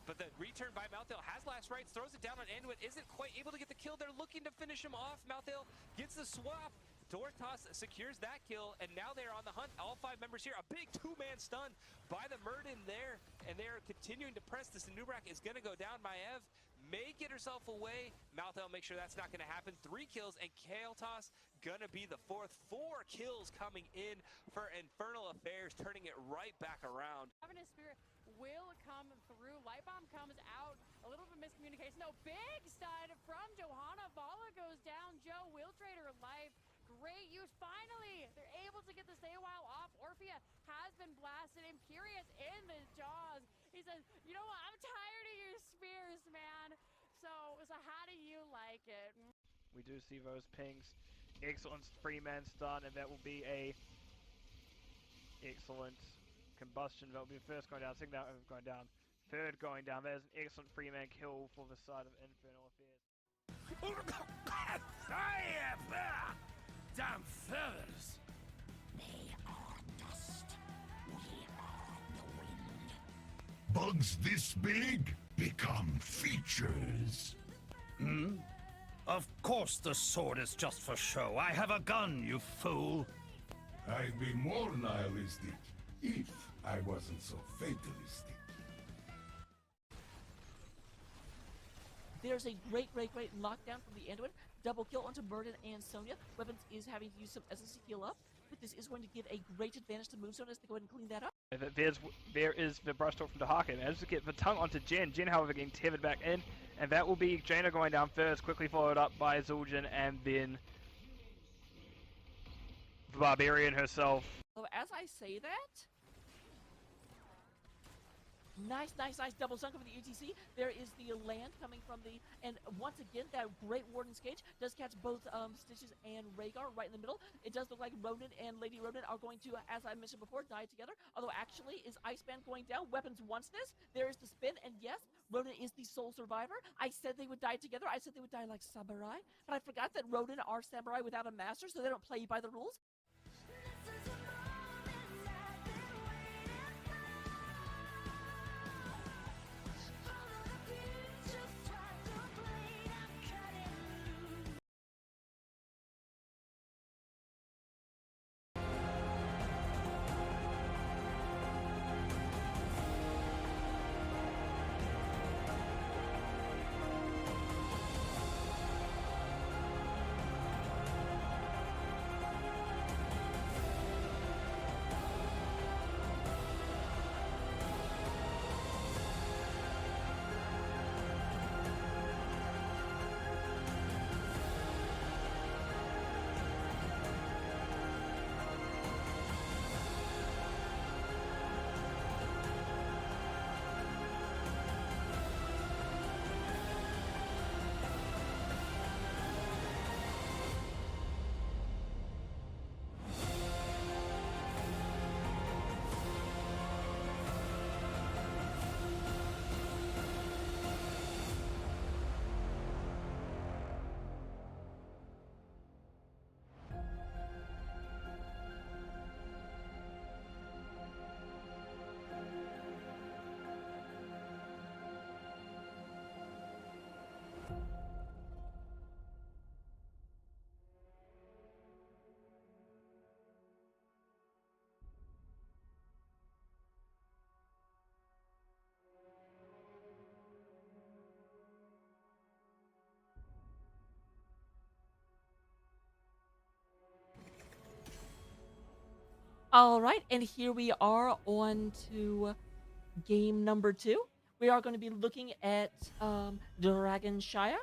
but the return by Malthael has last rights, throws it down on Anduin, isn't quite able to get the kill. They're looking to finish him off. Malthael gets the swap. Dortos secures that kill, and now they're on the hunt. All 5 members here. A big 2-man stun by the Murden there, and they're continuing to press this. And Nubrak is going to go down. Maev may get herself away. Malthael make sure that's not going to happen. 3 kills, and Kael'thas gonna be the 4th. 4 kills coming in for Infernal Affairs, turning it right back around. Having his spirit will come through. Lightbomb comes out. A little bit of miscommunication. No, big stun from Johanna. Vala goes down. Joe will trade her life. Great use. Finally, they're able to get the stay a while off. Orphea has been blasted. Imperious in the jaws. He says, you know what? I'm tired of your spears, man. So how do you like it? We do see those pings. Excellent 3-man stun, and that will be a excellent combustion. That will be the first going down. Second going down. Third going down. There's an excellent 3-man kill for the side of Infernal Affairs. Damn feathers! They are dust. We are the wind. Bugs this big become features. Hmm? Of course the sword is just for show. I have a gun, you fool. I'd be more nihilistic if I wasn't so fatalistic. There's a great lockdown from the Anduin. Double kill onto Murden and Sonya. Weapons is having to use some SSC heal up. but this is going to give a great advantage to Moonstone as they go ahead and clean that up. There is the brush talk from Dahaka. As to get the tongue onto Jen. Jen, however, getting tethered back in. And that will be Jaina going down first, quickly followed up by Zul'jin, and then the Barbarian herself. So as I say that, nice double chunk over the ETC. There is the land coming from the, and once again, that great Warden's Cage does catch both Stitches and Rhaegar right in the middle. It does look like Ronan and Lady Ronan are going to, as I mentioned before, die together. Although actually, is Iceman going down? Weapons wants this. There is the spin, and yes, Ronan is the sole survivor. I said they would die together. I said they would die like samurai, but I forgot that Ronan are samurai without a master, so they don't play by the rules. All right, and here we are on to game number 2. We are going to be looking at Dragonshire.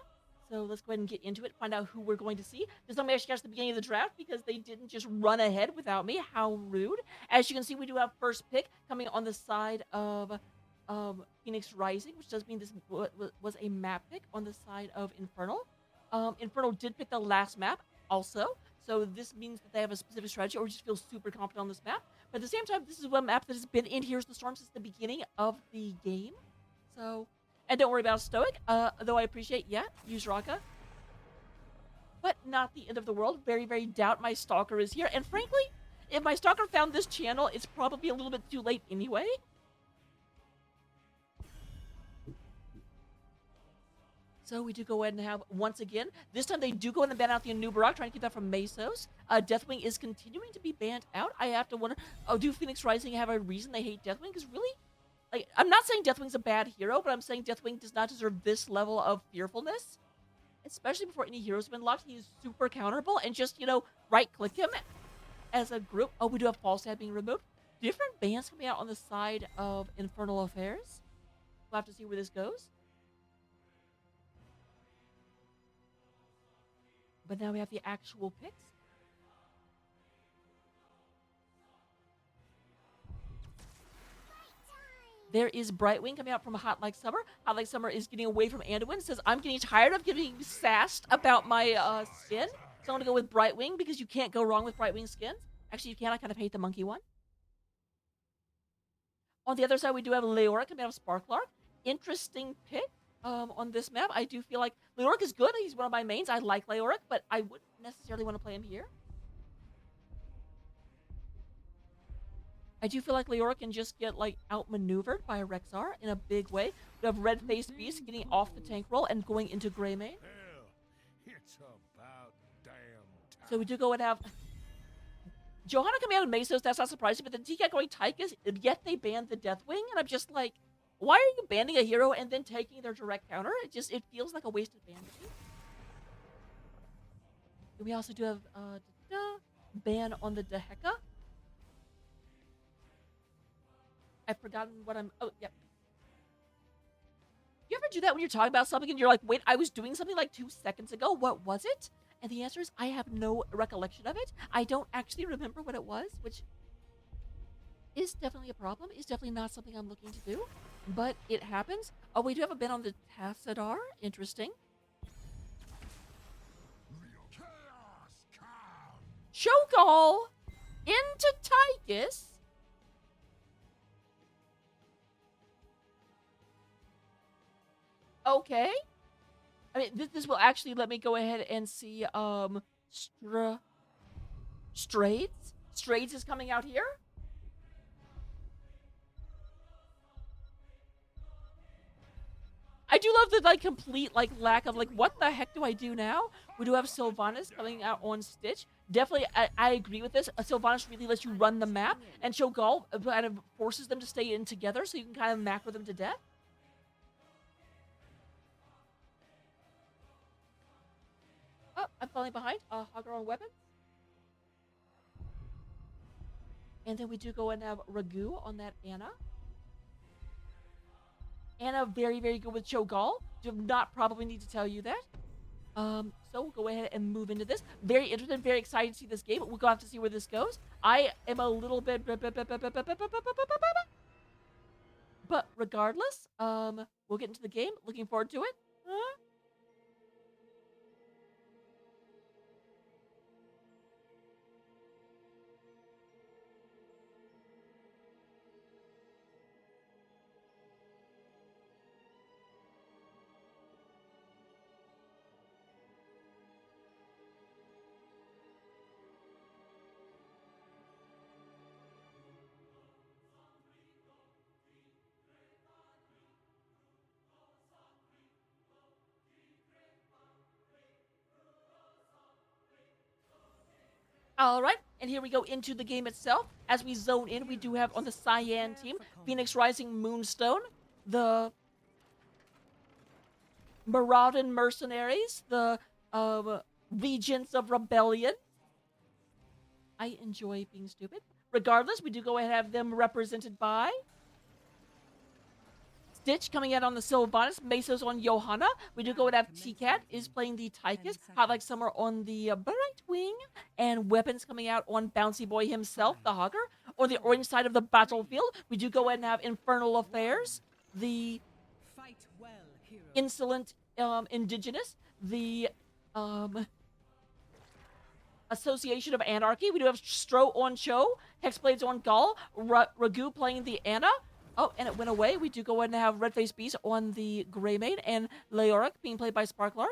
So let's go ahead and get into it, find out who we're going to see. This time we actually catch the beginning of the draft because they didn't just run ahead without me. How rude. As you can see, we do have first pick coming on the side of Phoenix Rising, which does mean this was a map pick on the side of Infernal. Infernal did pick the last map also. So this means that they have a specific strategy or just feel super confident on this map. But at the same time, this is one map that has been in Here's the Storm since the beginning of the game. So, and don't worry about Stoic, though I appreciate, use Raka. But not the end of the world. Very, very doubt my stalker is here. And frankly, if my stalker found this channel, it's probably a little bit too late anyway. So we do go ahead and have, once again, this time they do go ahead and ban out the Anubarak, trying to keep that from Mesos. Deathwing is continuing to be banned out. I have to wonder, do Phoenix Rising have a reason they hate Deathwing? Because really, like, I'm not saying Deathwing's a bad hero, but I'm saying Deathwing does not deserve this level of fearfulness. Especially before any heroes have been locked. He is super counterable, and just, right-click him as a group. Oh, we do have Falstad being removed. Different bans coming out on the side of Infernal Affairs. We'll have to see where this goes. But now we have the actual picks. There is Brightwing coming out from Hot Like Summer. Hot Like Summer is getting away from Anduin. Says, I'm getting tired of getting sassed about my skin. So I'm going to go with Brightwing because you can't go wrong with Brightwing skins. Actually, you can. I kind of hate the monkey one. On the other side, we do have Leoric coming out of Sparklark. Interesting pick. On this map, I do feel like Leoric is good. He's one of my mains. I like Leoric, but I wouldn't necessarily want to play him here. I do feel like Leoric can just get, like, outmaneuvered by a Rexar in a big way. We have Red-Faced Beast getting off the tank roll and going into Greymane. It's about damn time. So we do go and have Johanna coming out of Mesos. That's not surprising, but then TK going Tychus, yet they banned the Deathwing, and I'm just like, why are you banning a hero and then taking their direct counter? It feels like a wasted ban. We also do have ban on the Deheka. I've forgotten what I'm... Oh, yeah. You ever do that when you're talking about something and you're like, wait, I was doing something like 2 seconds ago. What was it? And the answer is, I have no recollection of it. I don't actually remember what it was, which is definitely a problem. Is definitely not something I'm looking to do. But it happens. Oh, we do have a ban on the Tassadar. Interesting. Chaos come. Cho'Gall into Tychus. Okay. I mean, this will actually let me go ahead and see, Straights? Straights is coming out here? I do love the, like, complete, like, lack of, like, what the heck do I do now? We do have Sylvanas coming out on Stitch. Definitely, I agree with this. Sylvanas really lets you run the map, and Cho'Gall kind of forces them to stay in together so you can kind of macro them to death. Oh, I'm falling behind. Hogger on weapons. And then we do go and have Ragu on that Anna. Anna, very, very good with Cho'Gall. Do not probably need to tell you that. So we'll go ahead and move into this. Very interested, very excited to see this game. We'll go have to see where this goes. I am a little bit... But regardless, we'll get into the game. Looking forward to it. All right, and here we go into the game itself. As we zone in, we do have on the Cyan team, Phoenix Rising Moonstone, the Maraudin Mercenaries, the Regents of Rebellion. I enjoy being stupid. Regardless, we do go ahead and have them represented by Stitch coming out on the Sylvanas, Mesos on Johanna. We do go and have T-Cat is playing the Tychus, Hot Like Summer on the Brightwing, and Weapons coming out on Bouncy Boy himself, the Hogger. On the orange side of the battlefield, we do go ahead and have Infernal Affairs, the Insolent Indigenous, the Association of Anarchy. We do have Stro on Cho, Hexblades on Gaul, Ragu playing the Anna. Oh, and it went away. We do go ahead and have Red-Faced Beast on the Greymane, and Leoric being played by Sparklark.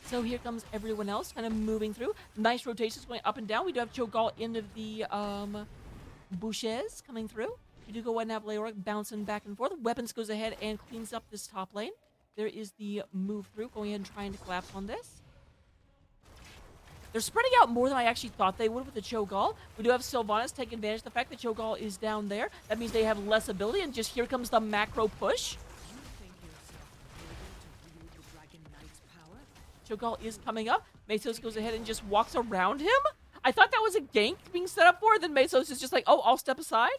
So here comes everyone else kind of moving through. Nice rotations going up and down. We do have Cho'Gall into the Bouches coming through. We do go ahead and have Leoric bouncing back and forth. Weapons goes ahead and cleans up this top lane. There is the move through, going ahead and trying to collapse on this. They're spreading out more than I actually thought they would with the Cho'Gall. We do have Sylvanas taking advantage of the fact that Cho'Gall is down there. That means they have less ability, and just here comes the macro push. Cho'Gall is coming up. Mesos goes ahead and just walks around him. I thought that was a gank being set up for, then Mesos is just like, oh, I'll step aside.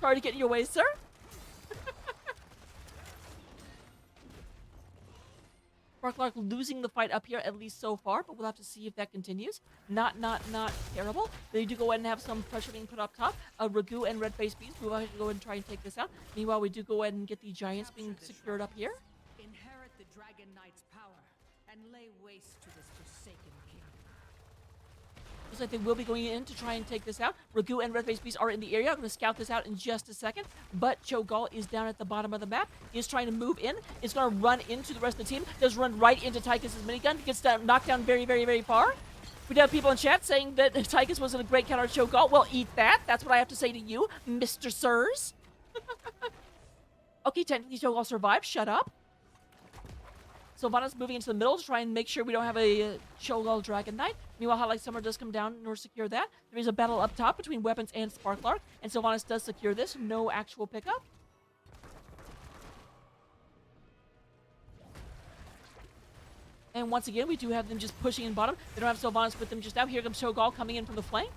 Sorry to get in your way, sir. Sparklark losing the fight up here, at least so far, but we'll have to see if that continues. Not terrible. They do go ahead and have some pressure being put up top. Ragu and Red-Faced Beast, we'll have to go ahead and try and take this out. Meanwhile, we do go ahead and get the Giants being secured up here. Inherit the Dragon Knight's power and lay waste to this forsaken kingdom. Looks like they will be going in to try and take this out. Ragu and Red-Faced Beast are in the area. I'm going to scout this out in just a second. But Cho'Gall is down at the bottom of the map. He is trying to move in. Is going to run into the rest of the team. Does run right into Tychus' minigun. Gets knocked down very, very, very far. We do have people in chat saying that Tychus wasn't a great counter to Cho'Gall. Well, eat that. That's what I have to say to you, Mr. Sirs. Okay, technically Cho'Gall survived. Shut up. Sylvanas moving into the middle to try and make sure we don't have a Cho'Gall Dragon Knight. Meanwhile, Highlight Summer does come down in order to secure that. There is a battle up top between Weapons and Sparklark, and Sylvanas does secure this. No actual pickup. And once again, we do have them just pushing in bottom. They don't have Sylvanas with them just now. Here comes Cho'Gall coming in from the flank.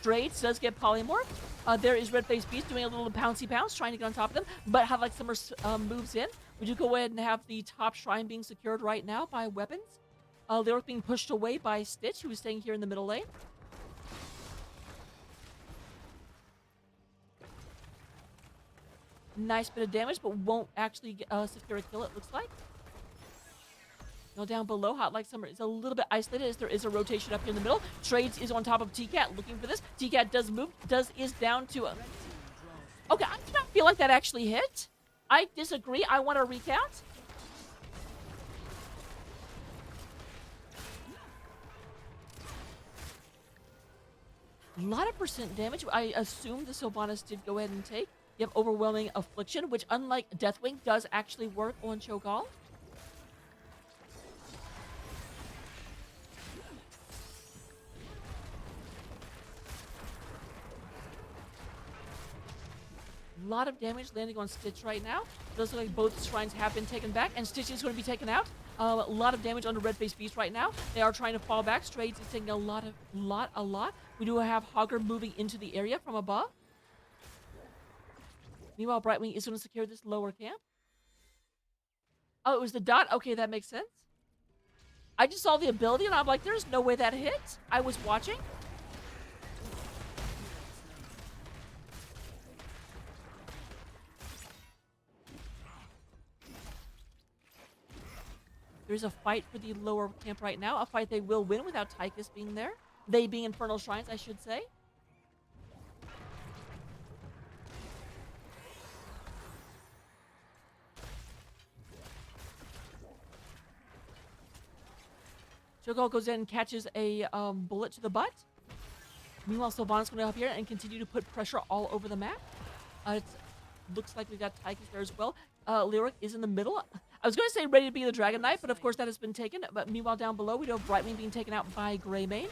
Drades does get polymorphed. There is Red Face Beast doing a little pouncy pounce, trying to get on top of them. But Highlight Summer moves in. We do go ahead and have the top shrine being secured right now by Weapons. Lyric being pushed away by Stitch, who is staying here in the middle lane. Nice bit of damage, but won't actually secure a kill, it looks like. Now down below, Hot Like Summer is a little bit isolated as there is a rotation up here in the middle. Trades is on top of TCAT looking for this. TCAT does move, is down to a... Okay, I do not feel like that actually hit. I disagree. I want a recount. A lot of percent damage. I assume the Sylvanas did go ahead and take. You have Overwhelming Affliction, which unlike Deathwing, does actually work on Cho'Gall. A lot of damage landing on Stitch right now. It does look like both shrines have been taken back, and Stitch is going to be taken out. A lot of damage on the Red Face Beast right now. They are trying to fall back. Straights is taking a lot. We do have Hogger moving into the area from above. Meanwhile, Brightwing is going to secure this lower camp. Oh, it was the dot? Okay, that makes sense. I just saw the ability, and I'm like, there's no way that hit. I was watching. There's a fight for the lower camp right now. A fight they will win without Tychus being there. They being Infernal Shrines, I should say. Cho'Gall goes in and catches a bullet to the butt. Meanwhile, Sylvanas going to up here and continue to put pressure all over the map. It looks like we've got Tychus there as well. Lyric is in the middle. I was going to say ready to be the Dragon Knight, but of course that has been taken. But meanwhile, down below, we do have Brightwing being taken out by Greymane.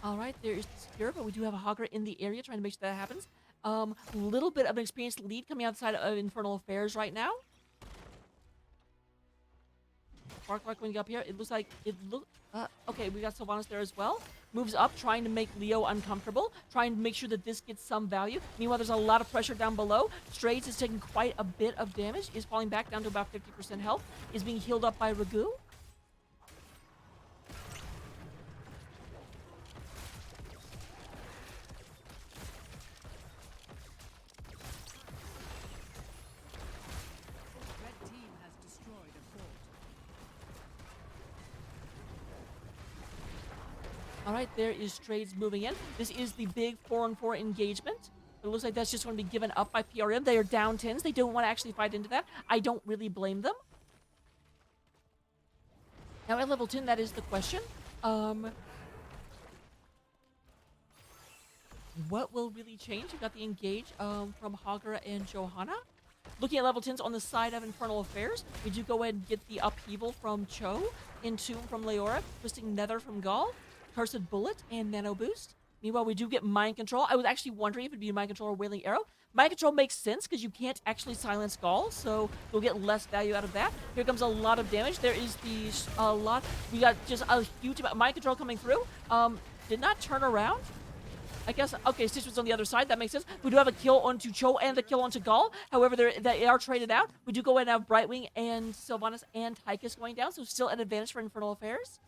All right, there is the secure, but we do have a Hogger in the area trying to make sure that happens. Little bit of an experienced lead coming outside of Infernal Affairs right now. Sparklark going up here. It looks like okay, we got Sylvanas there as well. Moves up, trying to make Leo uncomfortable, trying to make sure that this gets some value. Meanwhile, there's a lot of pressure down below. Straights is taking quite a bit of damage, is falling back down to about 50% health, is being healed up by Ragu. All right, there is Trades moving in. This is the big 4-on-4 engagement. It looks like that's just going to be given up by PRM. They are down 10s. They don't want to actually fight into that. I don't really blame them. Now at level 10, that is the question. What will really change? We've got the engage from Hogger and Johanna. Looking at level 10s on the side of Infernal Affairs, we do go ahead and get the upheaval from Cho, Entomb from Leora, Twisting Nether from Gall, Cursed Bullet, and Nano Boost. Meanwhile, we do get Mind Control. I was actually wondering if it'd be Mind Control or Wailing Arrow. Mind Control makes sense because you can't actually silence Gall, so you'll get less value out of that. Here comes a lot of damage. There is a lot. We got just a huge amount. Mind Control coming through. Did not turn around. I guess, okay, Stitch was on the other side. That makes sense. We do have a kill onto Cho and a kill onto Gall. However, they are traded out. We do go ahead and have Brightwing and Sylvanas and Tychus going down, so still an advantage for Infernal Affairs.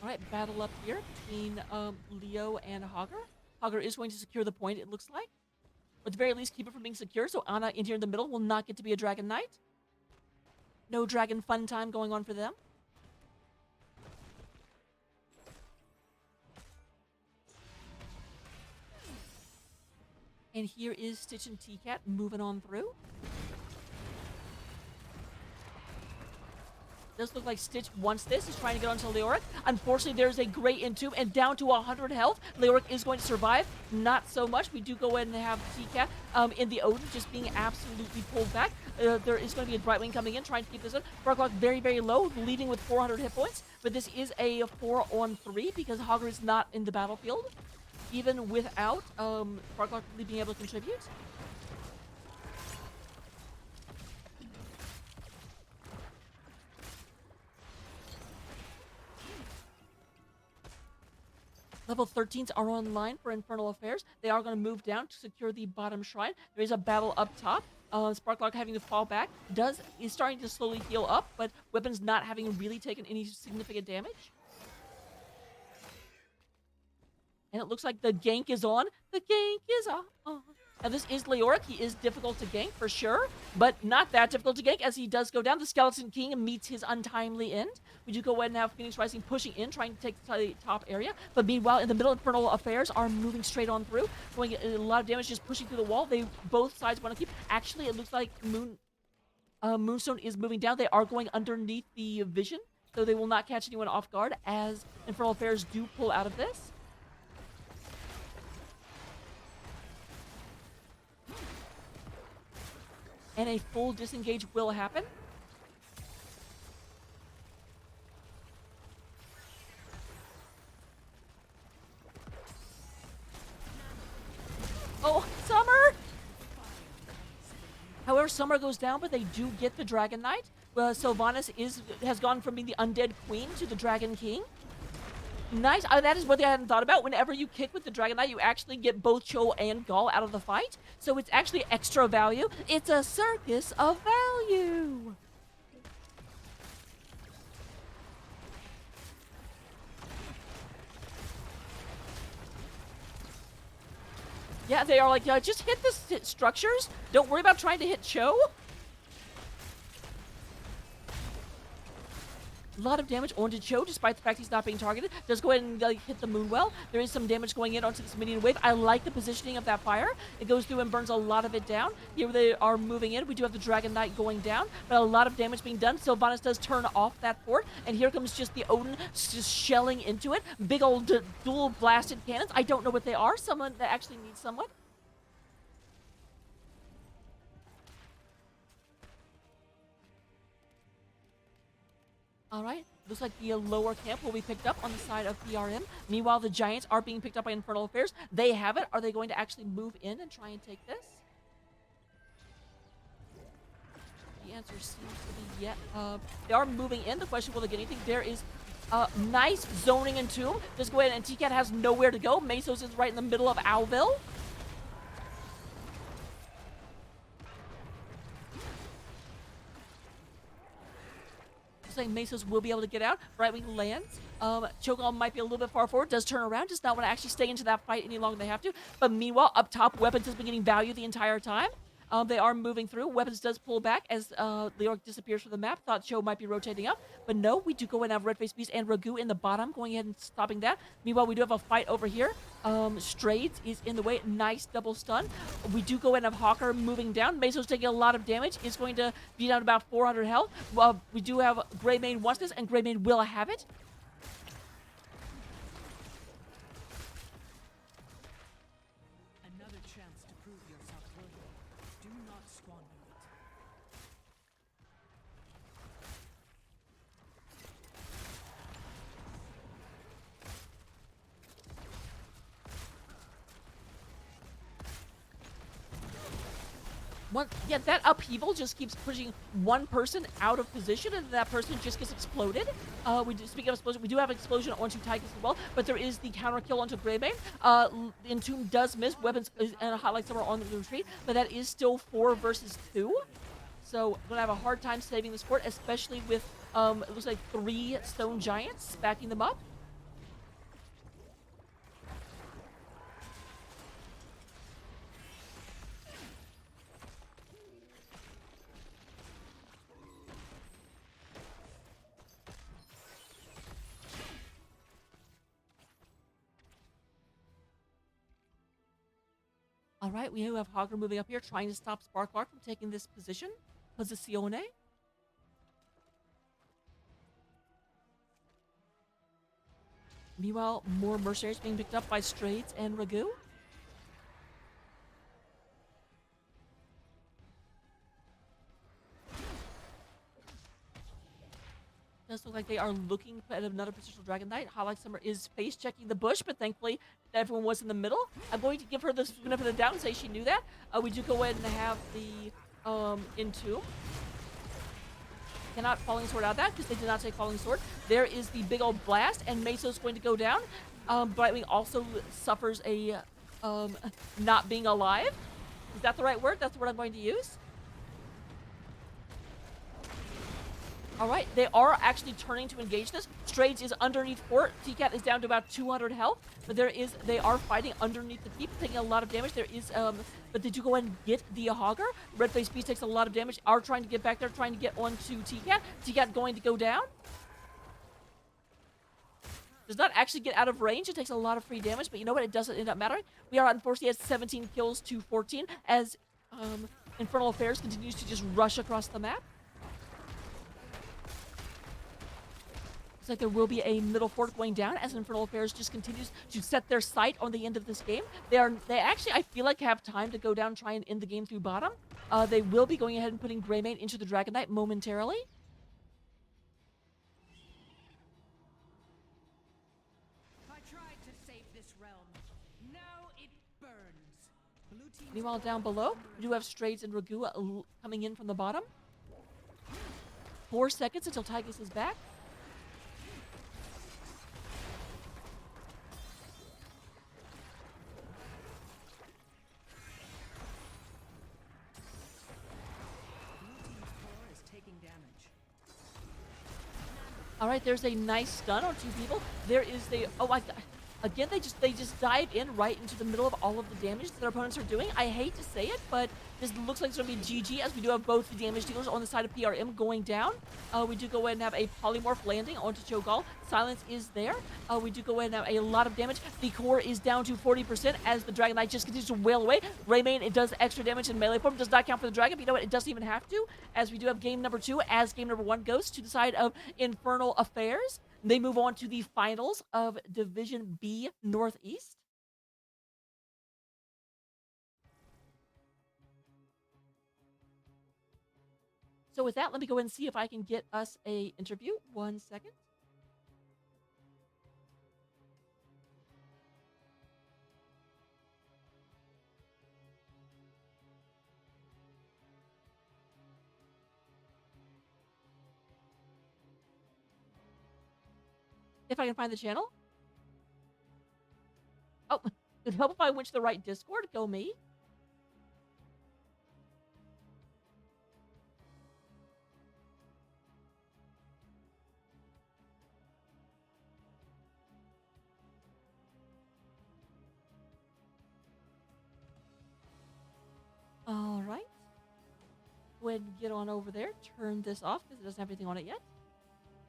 All right, battle up here between Leo and Hogger. Hogger is going to secure the point, it looks like. Or at the very least, keep it from being secure, so Ana in here in the middle will not get to be a Dragon Knight. No dragon fun time going on for them. And here is Stitch and T-Cat moving on through. Does look like Stitch wants this. He's trying to get onto Leoric. Unfortunately, there's a great entomb and down to 100 health. Leoric is going to survive. Not so much. We do go ahead and have T-Cat in the Odin just being absolutely pulled back. There is going to be a Brightwing coming in, trying to keep this up. Sparklock very, very low, leading with 400 hit points. But this is a 4-on-3 because Hogger is not in the battlefield. Even without Sparklock really being able to contribute. Level 13s are online for Infernal Affairs. They are going to move down to secure the bottom shrine. There is a battle up top. Sparklock having to fall back is starting to slowly heal up, but Weapons not having really taken any significant damage. And it looks like the gank is on. The gank is on. Now this is Leoric. He is difficult to gank for sure, but not that difficult to gank as he does go down. The Skeleton King meets his untimely end. We do go ahead and have Phoenix Rising pushing in, trying to take the top area. But meanwhile, in the middle, Infernal Affairs are moving straight on through, going a lot of damage, just pushing through the wall. Both sides want to keep. Actually, it looks like Moonstone is moving down. They are going underneath the vision, so they will not catch anyone off guard as Infernal Affairs do pull out of this. And a full disengage will happen. Oh, Summer! However, Summer goes down, but they do get the Dragon Knight. Sylvanas has gone from being the Undead Queen to the Dragon King. Nice. That is what they hadn't thought about. Whenever you kick with the Dragon Knight, you actually get both Cho and Gaul out of the fight. So it's actually extra value. It's a circus of value. Yeah, they are like, just hit the structures. Don't worry about trying to hit Cho. A lot of damage onto Cho, despite the fact he's not being targeted. Does go ahead and hit the Moonwell. There is some damage going in onto this minion wave. I like the positioning of that fire. It goes through and burns a lot of it down. Here they are moving in. We do have the Dragon Knight going down, but a lot of damage being done. Sylvanas does turn off that fort, and here comes just the Odin just shelling into it. Big old dual blasted cannons. I don't know what they are. Someone that actually needs someone. All right, looks like the lower camp will be picked up on the side of PRM. Meanwhile, the Giants are being picked up by Infernal Affairs. They have it. Are they going to actually move in and try and take this? The answer seems to be they are moving in. The question, will they get anything? There is nice zoning and tomb. Just go ahead, and T-Cat has nowhere to go. Mesos is right in the middle of Owlville. Saying Mesos will be able to get out. Brightwing lands. Cho'Gall might be a little bit far forward. Does turn around. Does not want to actually stay into that fight any longer than they have to. But meanwhile, up top, Weapons has been getting value the entire time. They are moving through. Weapons does pull back as Leoric disappears from the map. Thought Cho might be rotating up. But no, we do go and have Red-Faced Beast and Ragu in the bottom, going ahead and stopping that. Meanwhile, we do have a fight over here. Straides is in the way. Nice double stun. We do go and have Hawker moving down. Mesos taking a lot of damage. Is going to be down about 400 health. We do have Greymane wants this, and Greymane will have it. Another chance to prove yourself worthy. Do not squander it. That upheaval just keeps pushing one person out of position, and that person just gets exploded. Speaking of explosion, we do have an explosion onto Tigers as well, but there is the counter kill onto Greybane. Entomb does miss. Weapons and highlights are on the retreat, but that is still 4 versus 2. So we're gonna have a hard time saving this fort, especially with it looks like 3 stone giants backing them up. All right, we have Hogger moving up here, trying to stop Sparklark from taking this position. Posizione. Meanwhile, more mercenaries being picked up by Straights and Ragu. Does look like they are looking at another potential Dragon Knight. Highlight Summer is face checking the bush, but thankfully everyone was in the middle. I'm going to give her the benefit of the doubt and say she knew that. We do go ahead and have the Entomb. Cannot Falling Sword out of that because they did not take Falling Sword. There is the big old blast, and Meso's going to go down. Brightwing also suffers a not being alive. Is that the right word? That's the word I'm going to use. All right, they are actually turning to engage this. Straights is underneath fort. T-Cat is down to about 200 health, but they are fighting underneath the keep, taking a lot of damage. There is, but they do go ahead and get the Hogger. Redface Beast takes a lot of damage. Are trying to get back there, trying to get onto T-Cat. T-Cat going to go down. Does not actually get out of range. It takes a lot of free damage, but you know what? It doesn't end up mattering. We are unfortunately at 17 kills to 14 as Infernal Affairs continues to just rush across the map. Looks like there will be a middle fort going down as Infernal Affairs just continues to set their sight on the end of this game. They actually, I feel like, have time to go down and try and end the game through bottom. They will be going ahead and putting Greymane into the Dragon Knight momentarily. I tried to save this realm. Now it burns. Blue team. Meanwhile, down below, we do have Straights and Ragu coming in from the bottom. 4 seconds until Tygus is back. All right, there's a nice stun on 2 people. There is the again they just dive in right into the middle of all of the damage that their opponents are doing. I hate to say it, but this looks like it's gonna be GG as we do have both the damage dealers on the side of PRM going down. We do go ahead and have a polymorph landing onto Cho'Gall. Silence is there. We do go ahead and have a lot of damage. The core is down to 40% as the Dragon Knight just continues to wail away. Greymane, it does extra damage in melee form. Does not count for the Dragon, but you know what? It doesn't even have to, as we do have game number 2 as game number 1 goes to the side of Infernal Affairs. They move on to the finals of Division B Northeast. So with that, let me go ahead and see if I can get us a interview. 1 second. If I can find the channel. Oh, it'd help if I went to the right Discord. Go me. All right. Go ahead and get on over there. Turn this off because it doesn't have anything on it yet.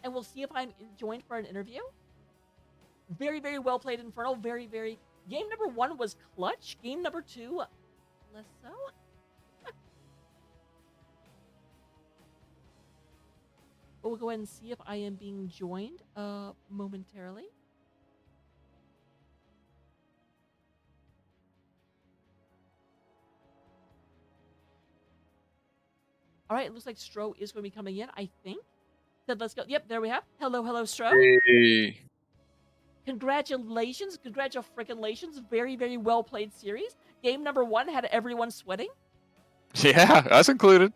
And we'll see if I'm joined for an interview. Very, very well played, Infernal. Very, very... Game number 1 was clutch. Game number 2, less so. But we'll go ahead and see if I am being joined momentarily. All right, it looks like Stro is going to be coming in, I think. Said, let's go. Yep, there we have. Hello, hello, Stro. Hey. Congratulations. Congratulations. Very, very well played series. Game number 1 had everyone sweating. Yeah, us included.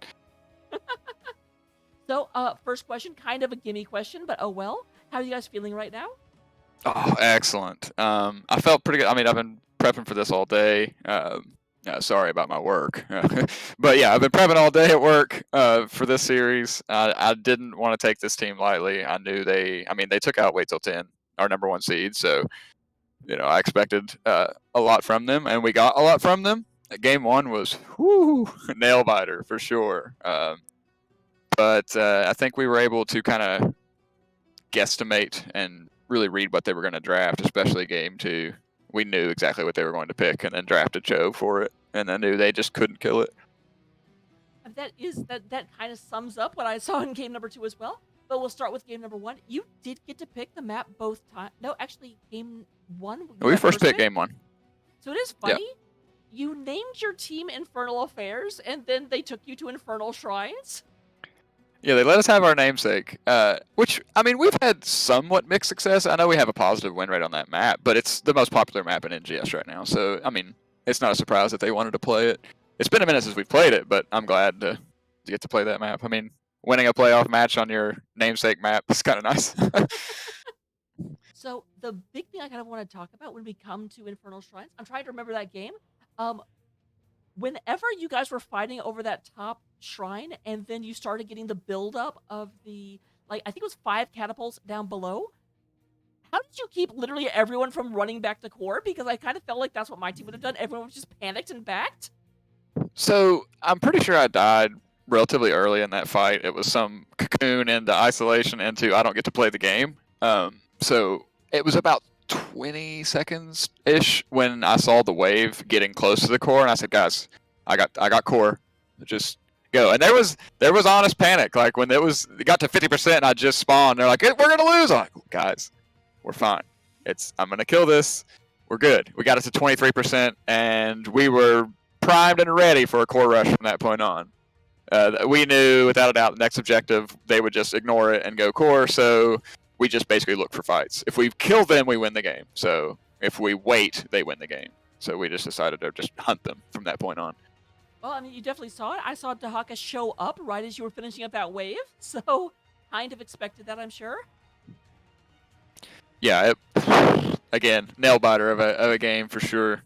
So, first question, kind of a gimme question, but oh well. How are you guys feeling right now? Oh, excellent. I felt pretty good. I mean, I've been prepping for this all day. Sorry about my work. But yeah, I've been prepping all day at work for this series. I didn't want to take this team lightly. I knew they took out Wait Till 10, our number 1 seed. So, I expected a lot from them, and we got a lot from them. Game 1 was nail biter for sure. But I think we were able to kind of guesstimate and really read what they were going to draft, especially game 2. We knew exactly what they were going to pick and then drafted Cho for it. and I knew they just couldn't kill it. That kind of sums up what I saw in game number 2 as well. But we'll start with game number 1. You did get to pick the map both times. No, actually, game 1. We first picked game 1. So it is funny. Yep. You named your team Infernal Affairs, and then they took you to Infernal Shrines. Yeah, they let us have our namesake, which, I mean, we've had somewhat mixed success. I know we have a positive win rate on that map, but it's the most popular map in NGS right now. So, I mean, it's not a surprise that they wanted to play it. It's been a minute since we've played it, but I'm glad to get to play that map. I mean, winning a playoff match on your namesake map is kind of nice. So the big thing I kind of want to talk about when we come to Infernal Shrines, I'm trying to remember that game. Whenever you guys were fighting over that top shrine, and then you started getting the buildup of the, like, I think it was 5 catapults down below, how did you keep literally everyone from running back to core? Because I kind of felt like that's what my team would have done. Everyone was just panicked and backed. So I'm pretty sure I died relatively early in that fight. It was some cocoon into isolation into I don't get to play the game. So it was about 20 seconds ish when I saw the wave getting close to the core, and I said, "Guys, I got core. Just go." And there was honest panic. Like when it got to 50% and I just spawned, they're like, "We're gonna lose." I'm like, "Guys, we're fine. I'm gonna kill this. We're good." We got it to 23%, and we were primed and ready for a core rush from that point on. We knew without a doubt the next objective they would just ignore it and go core. So we just basically look for fights. If we kill them, we win the game. So if we wait, they win the game. So we just decided to just hunt them from that point on. Well, I mean, you definitely saw it. I saw Dahaka show up right as you were finishing up that wave. So kind of expected that, I'm sure. Yeah, again, nail biter of a game for sure.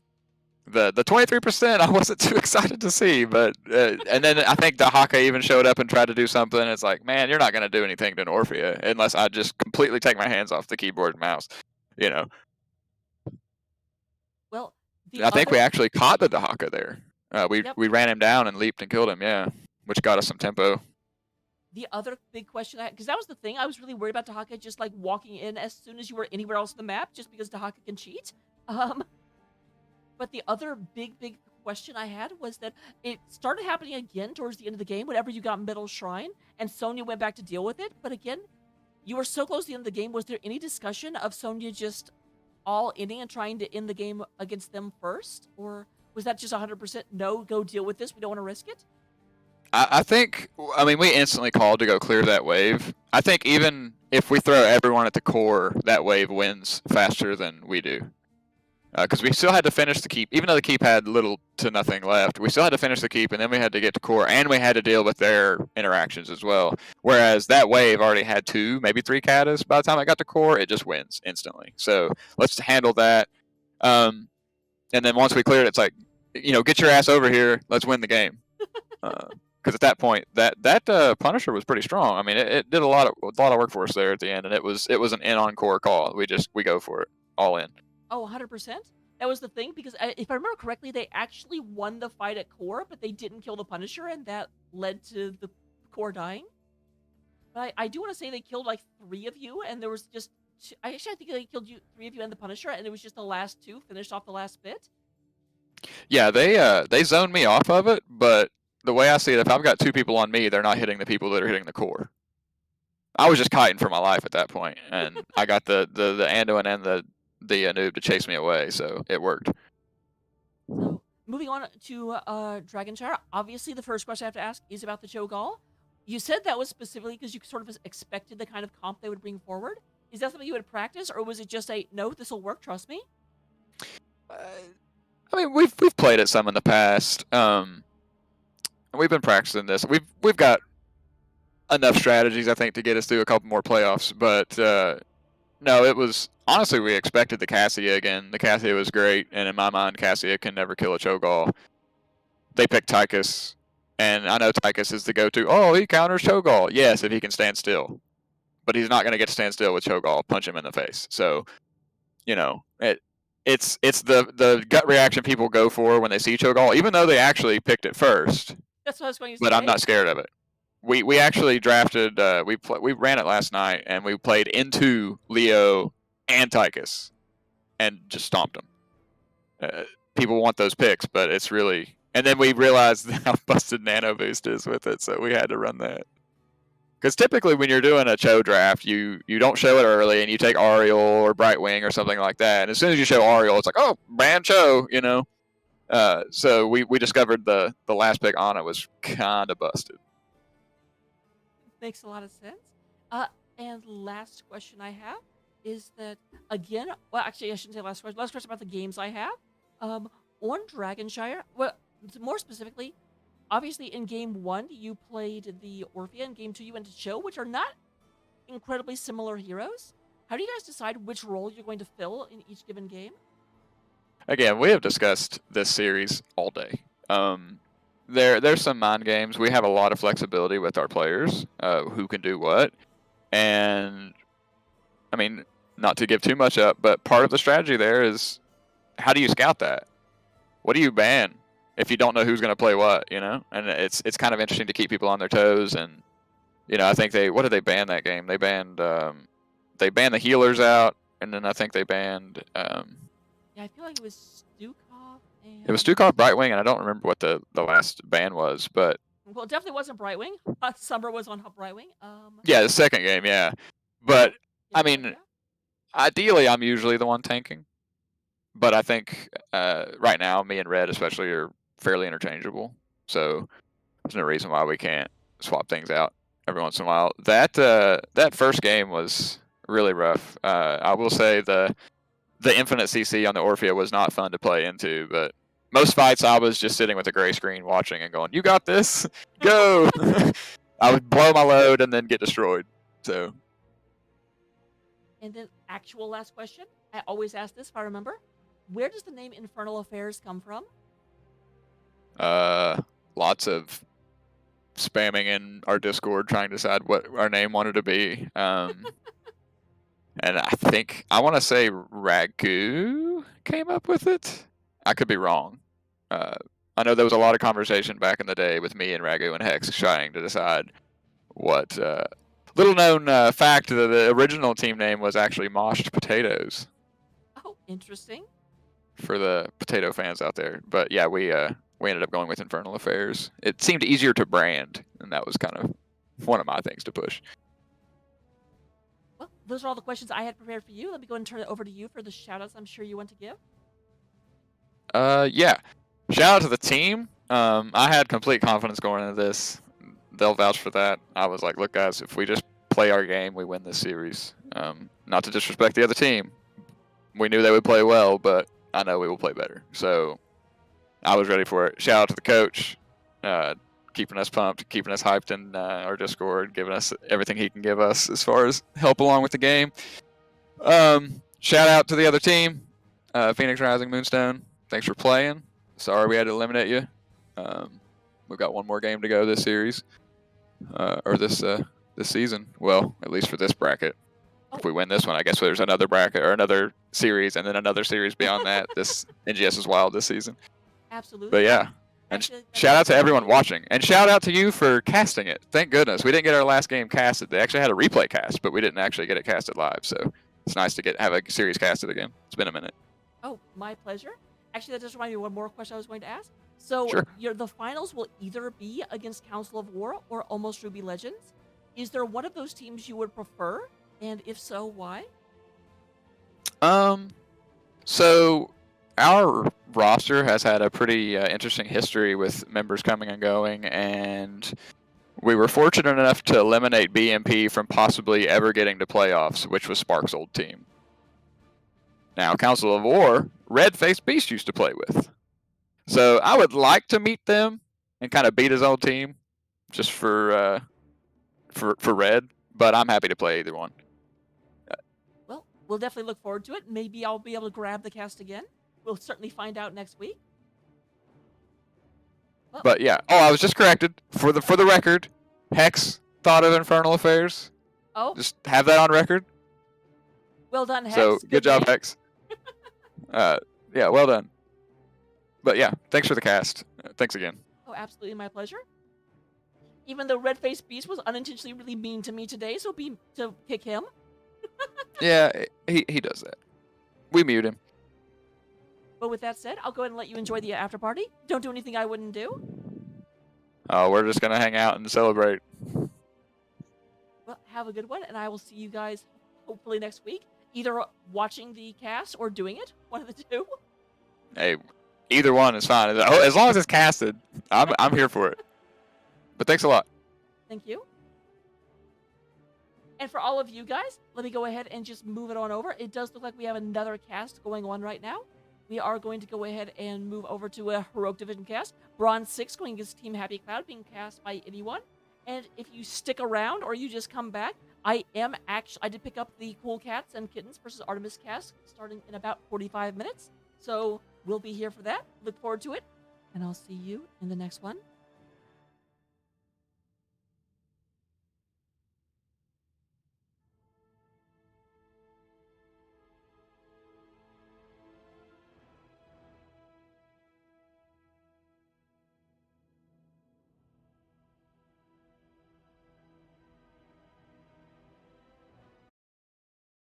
The 23% I wasn't too excited to see, but and then I think Dahaka even showed up and tried to do something. It's like, man, you're not going to do anything to Norphia unless I just completely take my hands off the keyboard and mouse, you know. Well, I think we actually caught the Dahaka there. We ran him down and leaped and killed him, yeah, which got us some tempo. The other big question I had, because that was the thing, I was really worried about Dahaka just like walking in as soon as you were anywhere else on the map, just because Dahaka can cheat. But the other big question I had was that it started happening again towards the end of the game whenever you got middle shrine, and Sonya went back to deal with it. But again, you were so close to the end of the game. Was there any discussion of Sonya just all inning and trying to end the game against them first? Or was that just 100% no, go deal with this, we don't want to risk it? I think, I mean, we instantly called to go clear that wave. I think even if we throw everyone at the core, that wave wins faster than we do. Because we still had to finish the keep, even though the keep had little to nothing left. We still had to finish the keep, and then we had to get to core, and we had to deal with their interactions as well. Whereas that wave already had 2, maybe 3 katas. By the time I got to core, it just wins instantly. So let's handle that. And then once we cleared it, it's like, get your ass over here. Let's win the game. Because at that point, that Punisher was pretty strong. I mean, it did a lot of work for us there at the end, and it was an in-on core call. We go for it all in. Oh, 100%? That was the thing, because if I remember correctly, they actually won the fight at core, but they didn't kill the Punisher, and that led to the core dying. But I do want to say they killed like 3 of you, and there was just I think they killed 3 of you and the Punisher, and it was just the last 2 finished off the last bit. Yeah, they zoned me off of it, but the way I see it, if I've got 2 people on me, they're not hitting the people that are hitting the core. I was just kiting for my life at that point, and I got the Anduin and the noob to chase me away, so it worked. So, moving on to Dragonshire, obviously the first question I have to ask is about the Cho'Gall. You said that was specifically because you sort of expected the kind of comp they would bring forward. Is that something you had practiced, or was it just no, this will work, trust me? I mean, we've played it some in the past. We've been practicing this. We've got enough strategies, I think, to get us through a couple more playoffs, but no, it was... Honestly, we expected the Cassia again. The Cassia was great, and in my mind, Cassia can never kill a Cho'Gall. They picked Tychus, and I know Tychus is the go-to. Oh, he counters Cho'Gall. Yes, if he can stand still. But he's not going to get to stand still with Cho'Gall. Punch him in the face. So, it's the gut reaction people go for when they see Cho'Gall, even though they actually picked it first. That's what I was going to say. But I'm not scared of it. We actually drafted, we ran it last night, and we played into Leo and Tychus, and just stomped them. People want those picks, but it's really And then we realized how busted Nano Boost is with it, so we had to run that. Because typically when you're doing a Cho draft, you don't show it early, and you take Ariel or Brightwing or something like that. And as soon as you show Ariel, it's like, oh, ban Cho, you know. So we discovered the last pick on it was kind of busted. Makes a lot of sense. And last question I have is that, again, well, actually, I shouldn't say last question. Last question about the games I have. On Dragonshire, well, more specifically, obviously in Game 1, you played the Orphea. In Game 2, you went to Cho, which are not incredibly similar heroes. How do you guys decide which role you're going to fill in each given game? Again, we have discussed this series all day. There's some mind games. We have a lot of flexibility with our players, who can do what. And, I mean, not to give too much up, but part of the strategy there is, how do you scout that? What do you ban if you don't know who's going to play what, you know? And it's kind of interesting to keep people on their toes. And, you know, I think what did they ban that game? They banned the healers out, and then I think they banned... Yeah, I feel like it was Stukov and... It was Stukov, Brightwing, and I don't remember what the last ban was, but... Well, it definitely wasn't Brightwing. Summer was on Brightwing. Yeah, the second game, yeah. But, I mean, yeah. ideally I'm usually the one tanking. But I think right now, me and Red especially are fairly interchangeable. So there's no reason why we can't swap things out every once in a while. That first game was really rough. I will say the infinite CC on the Orphea was not fun to play into, but most fights I was just sitting with a gray screen watching and going, "You got this, go!" I would blow my load and then get destroyed. So. And then actual last question. I always ask this if I remember. Where does the name Infernal Affairs come from? Lots of spamming in our Discord trying to decide what our name wanted to be. And I want to say Ragu came up with it. I could be wrong. I know there was a lot of conversation back in the day with me and Ragu and Hex trying to decide what. Little known fact that the original team name was actually Moshed Potatoes. Oh, interesting. For the potato fans out there, but yeah, we ended up going with Infernal Affairs. It seemed easier to brand, and that was kind of one of my things to push. Well, those are all the questions I had prepared for you. Let me go and turn it over to you for the shoutouts I'm sure you want to give. Yeah. Shout out to the team. I had complete confidence going into this. They'll vouch for that. I was like, look, guys, if we just play our game, we win this series. Not to disrespect the other team. We knew they would play well, but I know we will play better. So I was ready for it. Shout out to the coach, keeping us pumped, keeping us hyped in our Discord, giving us everything he can give us as far as help along with the game. Shout out to the other team, Phoenix Rising Moonstone. Thanks for playing. Sorry we had to eliminate you. We've got one more game to go this series, or this season. Well, at least for this bracket. If we win this one, I guess there's another bracket or another series, and then another series beyond that. This NGS is wild this season. Absolutely. But yeah, and shout out to everyone watching, and shout out to you for casting it. Thank goodness we didn't get our last game casted. They actually had a replay cast, but we didn't actually get it casted live. So it's nice to have a series casted again. It's been a minute. Oh, my pleasure. Actually, that just reminded me of one more question I was going to ask. So sure. The finals will either be against Council of War or Almost Ruby Legends. Is there one of those teams you would prefer? And if so, why? So our roster has had a pretty interesting history with members coming and going, and we were fortunate enough to eliminate BMP from possibly ever getting to playoffs, which was Spark's old team. Now, Council of War, Red-Faced Beast used to play with. So I would like to meet them and kind of beat his old team, just for Red, but I'm happy to play either one. Well, we'll definitely look forward to it. Maybe I'll be able to grab the cast again. We'll certainly find out next week. Well, but yeah, I was just corrected for the record. Hex thought of Infernal Affairs. Oh, just have that on record. Well done, Hex. So good job, game. Hex. Yeah, well done. But yeah, thanks for the cast. Thanks again. Oh, absolutely, my pleasure. Even though Red-Faced Beast was unintentionally really mean to me today, so to kick him. Yeah, he does that. We mute him. But with that said, I'll go ahead and let you enjoy the after party. Don't do anything I wouldn't do. We're just gonna hang out and celebrate. Well, have a good one, and I will see you guys hopefully next week. Either watching the cast or doing it. One of the two. Hey, either one is fine. As long as it's casted, I'm here for it. But thanks a lot. Thank you. And for all of you guys, let me go ahead and just move it on over. It does look like we have another cast going on right now. We are going to go ahead and move over to a Heroic Division cast. Bronze 6 going against Team Happy Cloud, being cast by anyone. And if you stick around or you just come back, I did pick up the Cool Cats and Kittens versus Artemis cast starting in about 45 minutes. So we'll be here for that. Look forward to it. And I'll see you in the next one.